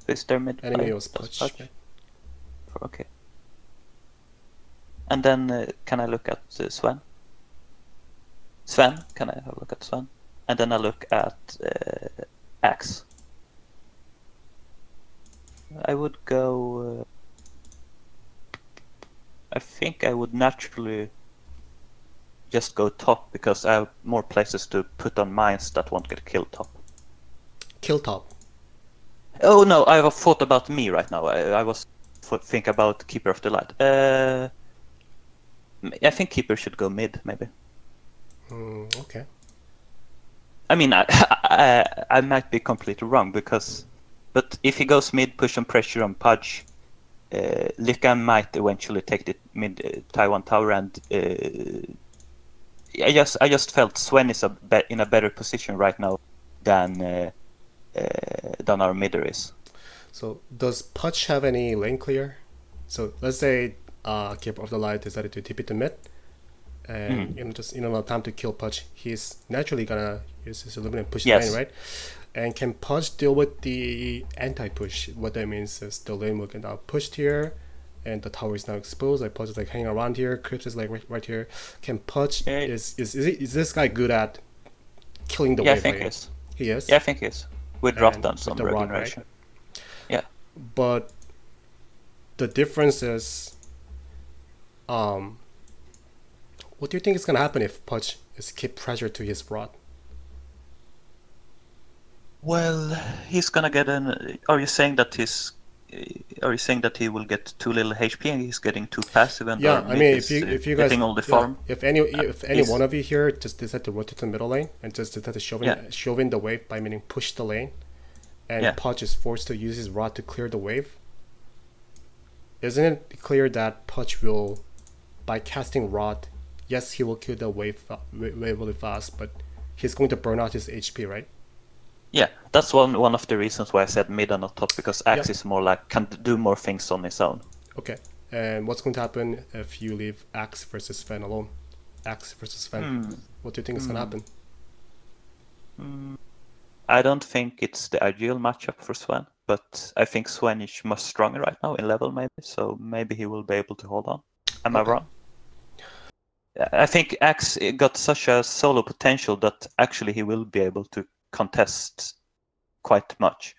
Who is their mid? Enemy was Putch. Okay. And then can I look at Sven? Sven, can I have a look at Sven? And then I look at Axe. I would go... I think I would naturally just go top, because I have more places to put on mines that won't get killed top. Kill top? Oh no, I have thought about me right now. I was think about Keeper of the Light. I think Keeper should go mid, maybe. Okay. I mean, I might be completely wrong, but if he goes mid, push and pressure on Pudge, Lycan might eventually take the mid Taiwan tower, and I just felt Sven is in a better position right now than our midder is. So does Pudge have any lane clear? So let's say Keeper of the Light decided to TP to mid, and just time to kill Pudge. He's naturally gonna use his Illuminate and push the lane, right? And can Pudge deal with the anti-push? What that means is the lane will get now pushed here, and the tower is now exposed. Like Pudge is like hanging around here. Crypt is like right here. Can Pudge is this guy good at killing the wave? Yeah, I think he is. Yeah, I think he is. With drop down some regeneration. Right? Yeah. But the difference is, what do you think is gonna happen if Pudge is keep pressure to his rod? Well, he's gonna get an. Are you saying that he will get too little HP and he's getting too passive? And yeah, I mean, if you guys getting all the farm, if any one of you here just decide to rotate to the middle lane and just decide to shove in the wave by meaning push the lane, and Pudge is forced to use his rod to clear the wave, isn't it clear that Pudge will by casting Rod, yes, he will kill the wave really fast, but he's going to burn out his HP, right? Yeah, that's one of the reasons why I said mid and not top, because Axe Yeah. is more like can do more things on his own. Okay. And what's going to happen if you leave Axe versus Fen alone? Axe versus Fen. What do you think is going to happen? I don't think it's the ideal matchup for Sven, but I think Sven is much stronger right now in level, maybe, so maybe he will be able to hold on. Am I wrong? I think Axe got such a solo potential that actually he will be able to contest quite much.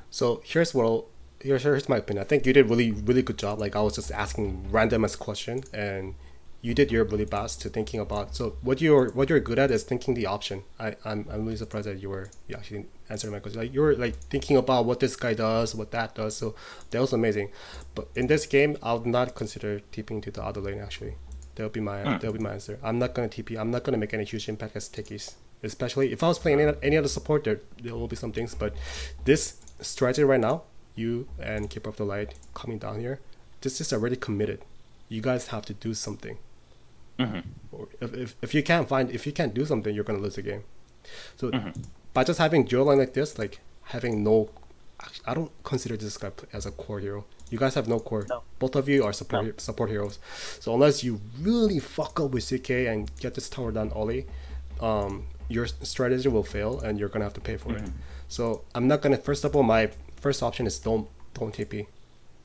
So here's my opinion. I think you did really good job. Like I was just asking random as question, and you did your really best to thinking about. So what you're good at is thinking the option. I'm really surprised that you actually answered my question. Like you were like thinking about what this guy does, what that does. So that was amazing. But in this game, I'll not consider TPing to the other lane. Actually, that'll be my answer. I'm not gonna TP. I'm not gonna make any huge impact as Techies. Especially if I was playing any other support, there will be some things. But this strategy right now, you and Keeper of the Light coming down here, this is already committed. You guys have to do something. Or if you can't do something, you're gonna lose the game. So by just having dual line like this, like having no, I don't consider this guy as a core hero. You guys have no core. No. Both of you are support heroes. So unless you really fuck up with CK and get this tower down early, your strategy will fail and you're gonna have to pay for it. So I'm not gonna. First of all, my first option is don't TP,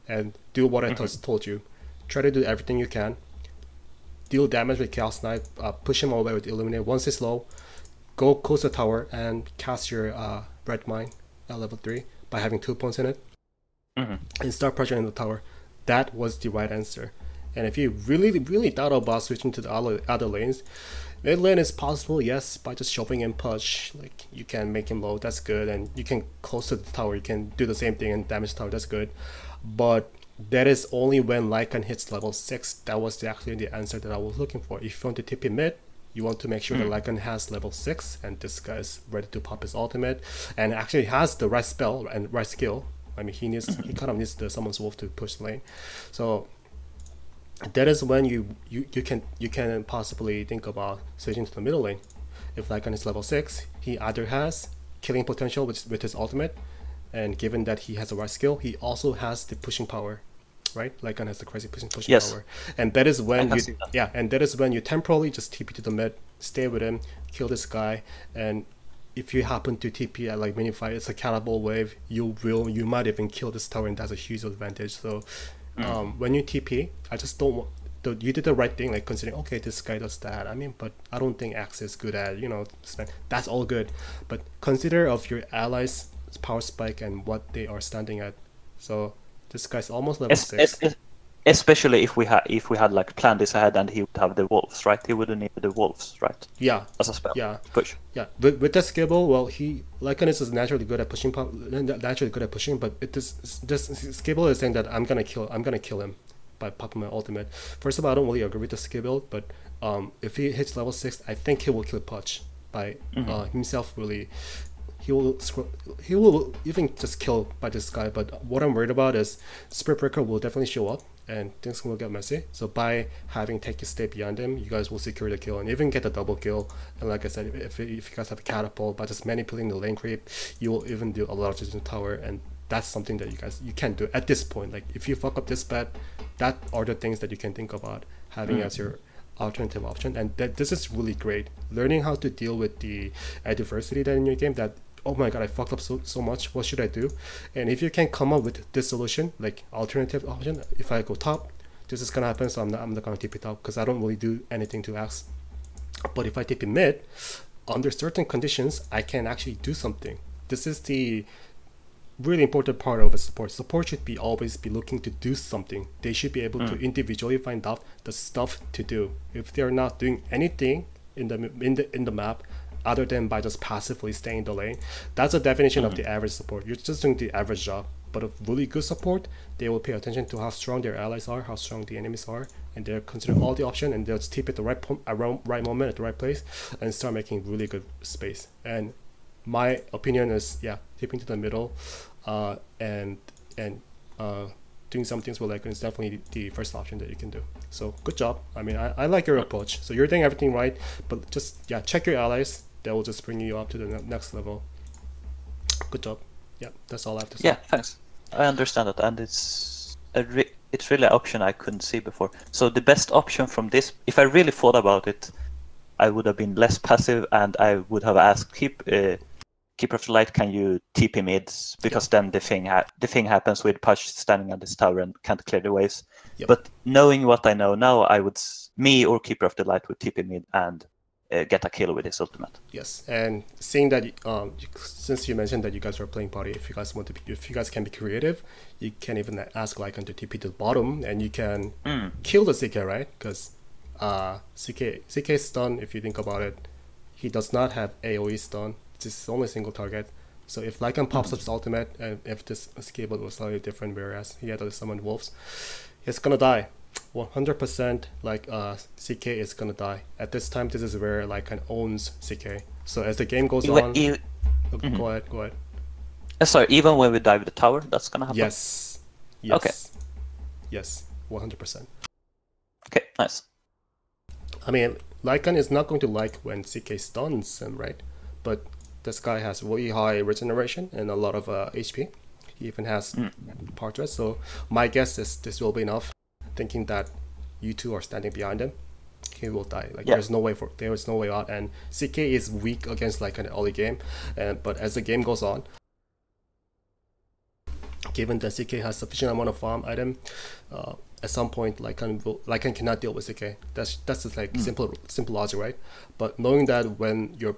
and do what I told you. Try to do everything you can. Deal damage with Chaos Knight, push him away with Illuminate. Once he's low, go close the tower and cast your Red Mine at level 3 by having 2 points in it, and start pressuring the tower. That was the right answer. And if you really thought about switching to the other lanes, mid lane is possible, yes, by just shoving in push. Like you can make him low, that's good, and you can close to the tower. You can do the same thing and damage the tower, that's good. But that is only when Lycan hits level 6. That was actually the answer that I was looking for. If you want to TP mid, you want to make sure that Lycan has level 6 and this guy is ready to pop his ultimate and actually has the right spell and right skill. I mean, he kind of needs the Summon's Wolf to push the lane. So that is when you can possibly think about switching to the middle lane. If Lycan is level 6, he either has killing potential with his ultimate, and given that he has the right skill, he also has the pushing power, right? Lycan has the crazy pushing power, and that is when you temporarily just TP to the mid, stay with him, kill this guy, and if you happen to TP at like mini fight, it's a cannibal wave. You might even kill this tower, and that's a huge advantage. So when you TP, I just don't want. You did the right thing, like considering, okay, this guy does that. I mean, but I don't think Axe is good at, that's all good. But consider of your allies' power spike and what they are standing at. So this guy's almost level 6. Especially if we had like planned this ahead and he would have the wolves, right? He wouldn't need the wolves, right? Yeah. As a spell. Yeah. Push. Yeah. With that Skibble, well, Lycan is naturally good at pushing, but this Skibble is saying that I'm gonna kill him by popping my ultimate. First of all, I don't really agree with the Skibble, but if he hits level 6, I think he will kill Pudge by himself. Really, he will even just kill by this guy. But what I'm worried about is Spirit Breaker will definitely show up and things will get messy. So by having Techies stay beyond him, you guys will secure the kill and even get the double kill. And like I said, if you guys have a catapult, by just manipulating the lane creep, you will even do a lot of damage in the tower, and that's something that you can't do at this point. Like if you fuck up this bad, that are the things that you can think about having as your alternative option. And this is really great, learning how to deal with the adversity that in your game, that oh my god, I fucked up so much, what should I do? And if you can come up with this solution, like alternative option, if I go top, this is gonna happen, so I'm not gonna TP top because I don't really do anything to Axe. But if I TP mid, under certain conditions, I can actually do something. This is the really important part of a support. Support should always be looking to do something. They should be able to individually find out the stuff to do. If they're not doing anything in the map other than by just passively staying in the lane, that's a definition of the average support. You're just doing the average job. But a really good support, they will pay attention to how strong their allies are, how strong the enemies are, and they're considering all the options, and they'll just TP at the right moment at the right place and start making really good space. And my opinion is, TPing to the middle, and doing some things with Lycan is definitely the first option that you can do. So good job. I mean, I like your approach. So you're doing everything right, but just check your allies. That will just bring you up to the next level. Good job. Yeah, that's all I have to say. Yeah, thanks. I understand it, and it's really an option I couldn't see before. So the best option from this, if I really thought about it, I would have been less passive, and I would have asked Keeper of the Light, can you TP mids? Because then the thing happens with Push standing on this tower and can't clear the waves. Yep. But knowing what I know now, me or Keeper of the Light would TP mid and get a kill with his ultimate. Yes, and seeing that since you mentioned that you guys are playing party, if you guys can be creative, you can even ask Lycan to TP to the bottom, and you can kill the CK, right? Because CK stun, if you think about it, he does not have AoE stun. It's only single target. So if Lycan pops up his ultimate, and if this escape was slightly different, whereas he had to summon wolves, he's gonna die. 100% like CK is gonna die. At this time, this is where Lycan owns CK. So as the game goes on, go ahead. Sorry, even when we die with the tower, that's gonna happen? Yes. Okay. Yes, 100%. Okay, nice. I mean, Lycan is not going to like when CK stuns him, right? But this guy has really high regeneration and a lot of HP. He even has portraits, so my guess is this will be enough. Thinking that you two are standing behind him, he will die. Like there is no way out. And CK is weak against like an early game, but as the game goes on, given that CK has sufficient amount of farm item, at some point Lycan cannot deal with CK. That's just like simple logic, right? But knowing that when your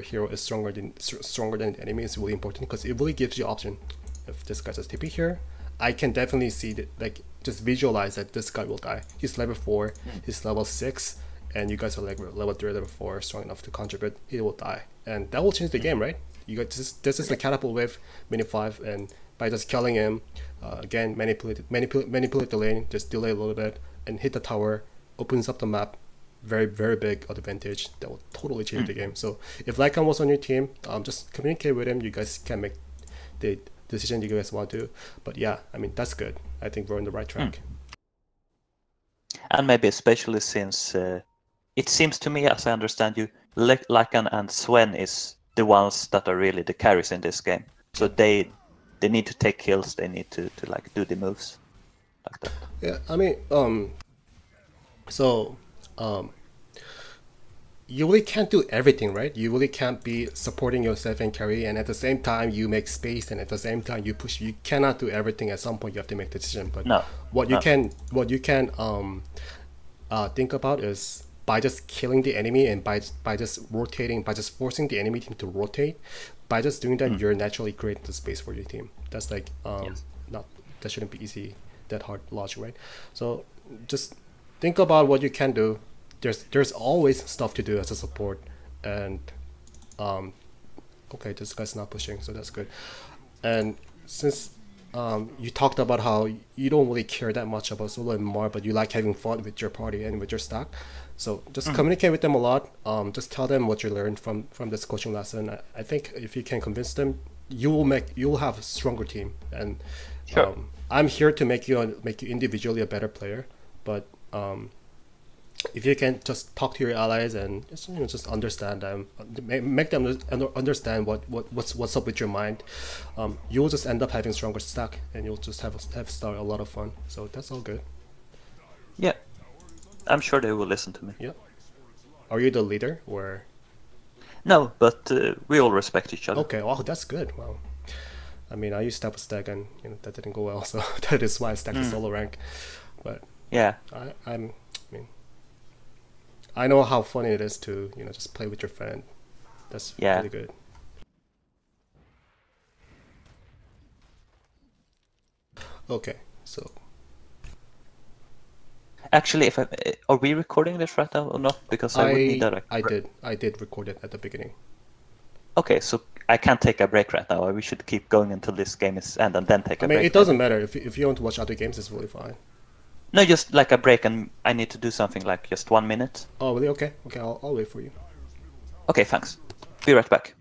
hero is stronger than the enemy is really important, because it really gives you option. If this guy says TP here, I can definitely see that, like, just visualize that this guy will die. He's level 4, he's level 6, and you guys are like level 3, level 4, strong enough to contribute. He will die, and that will change the game, right? You got this is the catapult wave mini 5, and by just killing him, again manipulate the lane, just delay a little bit, and hit the tower, opens up the map. Very, very big advantage that will totally change the game. So if Lycan was on your team, just communicate with him. You guys can make the decision you guys want to. But yeah, I mean, that's good. I think we're on the right track. And maybe especially since it seems to me, as I understand you, Lycan and Sven is the ones that are really the carries in this game. So they need to take kills, they need to like do the moves like that. Yeah, I mean, you really can't do everything, right? You really can't be supporting yourself and carry, and at the same time you make space, and at the same time you push. You cannot do everything. At some point you have to make the decision. But what you can think about is by just killing the enemy, and by just rotating, by just forcing the enemy team to rotate, by just doing that, you're naturally creating the space for your team. That's like that shouldn't be easy, that hard logic, right? So just think about what you can do. There's always stuff to do as a support, and okay, this guy's not pushing, so that's good. And since you talked about how you don't really care that much about solo anymore, but you like having fun with your party and with your stack, so just communicate with them a lot. Just tell them what you learned from this coaching lesson. I think if you can convince them, you'll have a stronger team. And I'm here to make you individually a better player, but if you can just talk to your allies and just understand them, make them understand what's up with your mind, you'll just end up having stronger stack, and you'll just have start a lot of fun. So that's all good. Yeah, I'm sure they will listen to me. Yeah. Are you the leader or? No, but we all respect each other. Okay. Oh, that's good. Well, I mean, I used to have a stack, and that didn't go well, so that is why I stacked the solo rank. But yeah, I know how funny it is to just play with your friend. That's really good. Okay, so actually, are we recording this right now or not? Because I would need that. I did record it at the beginning. Okay, so I can't take a break right now. We should keep going until this game is end and then take a break. I mean, it doesn't matter if you want to watch other games. It's really fine. No, just like a break, and I need to do something like just 1 minute. Oh, really? Okay. I'll wait for you. Okay, thanks. Be right back.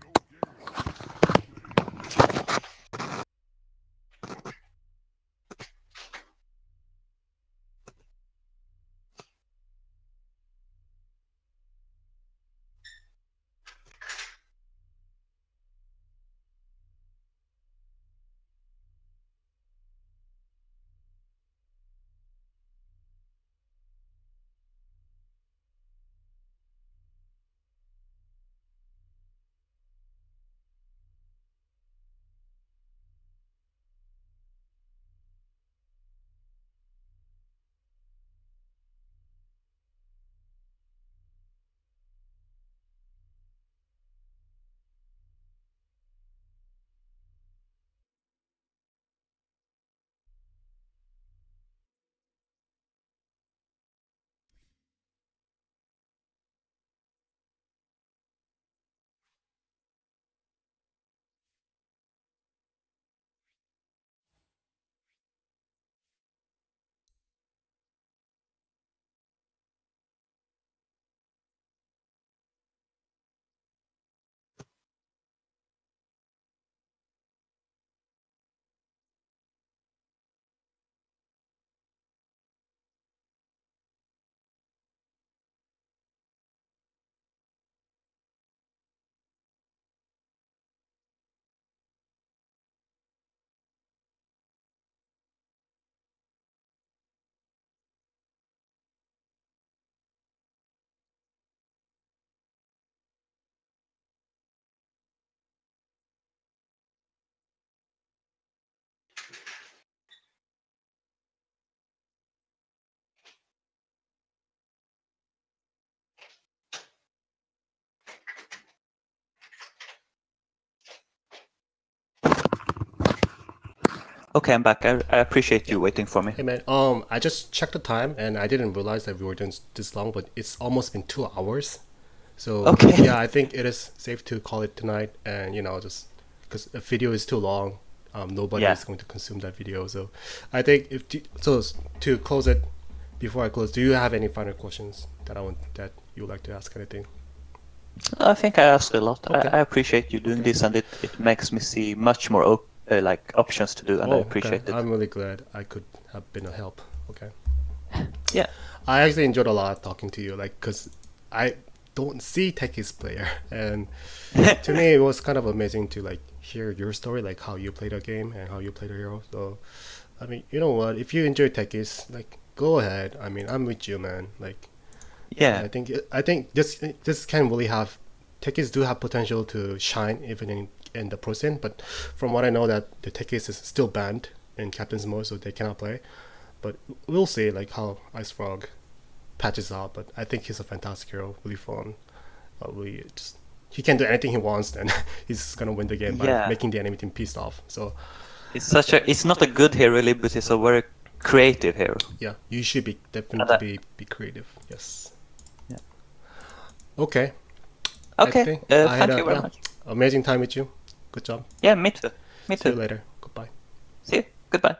Okay, I'm back. I appreciate you waiting for me. Hey man, I just checked the time and I didn't realize that we were doing this long, but it's almost been 2 hours. So Okay. yeah, I think it is safe to call it tonight, and just because a video is too long, nobody Yeah. is going to consume that video. So I think to close it, before I close, do you have any final questions that you would like to ask? Anything? I think I asked a lot. Okay. I appreciate you doing this, and it makes me see much more like options to do, and I appreciate it. I'm really glad I could have been a help. Okay. Yeah. I actually enjoyed a lot talking to you, like, because I don't see Techies player, and to me it was kind of amazing to like hear your story, like how you played a game and how you played a hero. So, I mean, you know what? If you enjoy Techies, like, go ahead. I mean, I'm with you, man. Like, Yeah. I think this can really have Techies do have potential to shine even in the pro scene, but from what I know that the Techies is still banned in captain's mode, so they cannot play. But we'll see like how Ice Frog patches out. But I think he's a fantastic hero, really fun. Really just he can do anything he wants, and he's gonna win the game by Yeah. making the enemy team pissed off. So It's not a good hero really, but it's a very creative hero. yeah, you should be definitely be creative. Yes. Yeah. Okay. Okay. I think I had Thank you very much. amazing time with you. Good job. Yeah, me too. Me See you too. later. Goodbye. See you. Goodbye.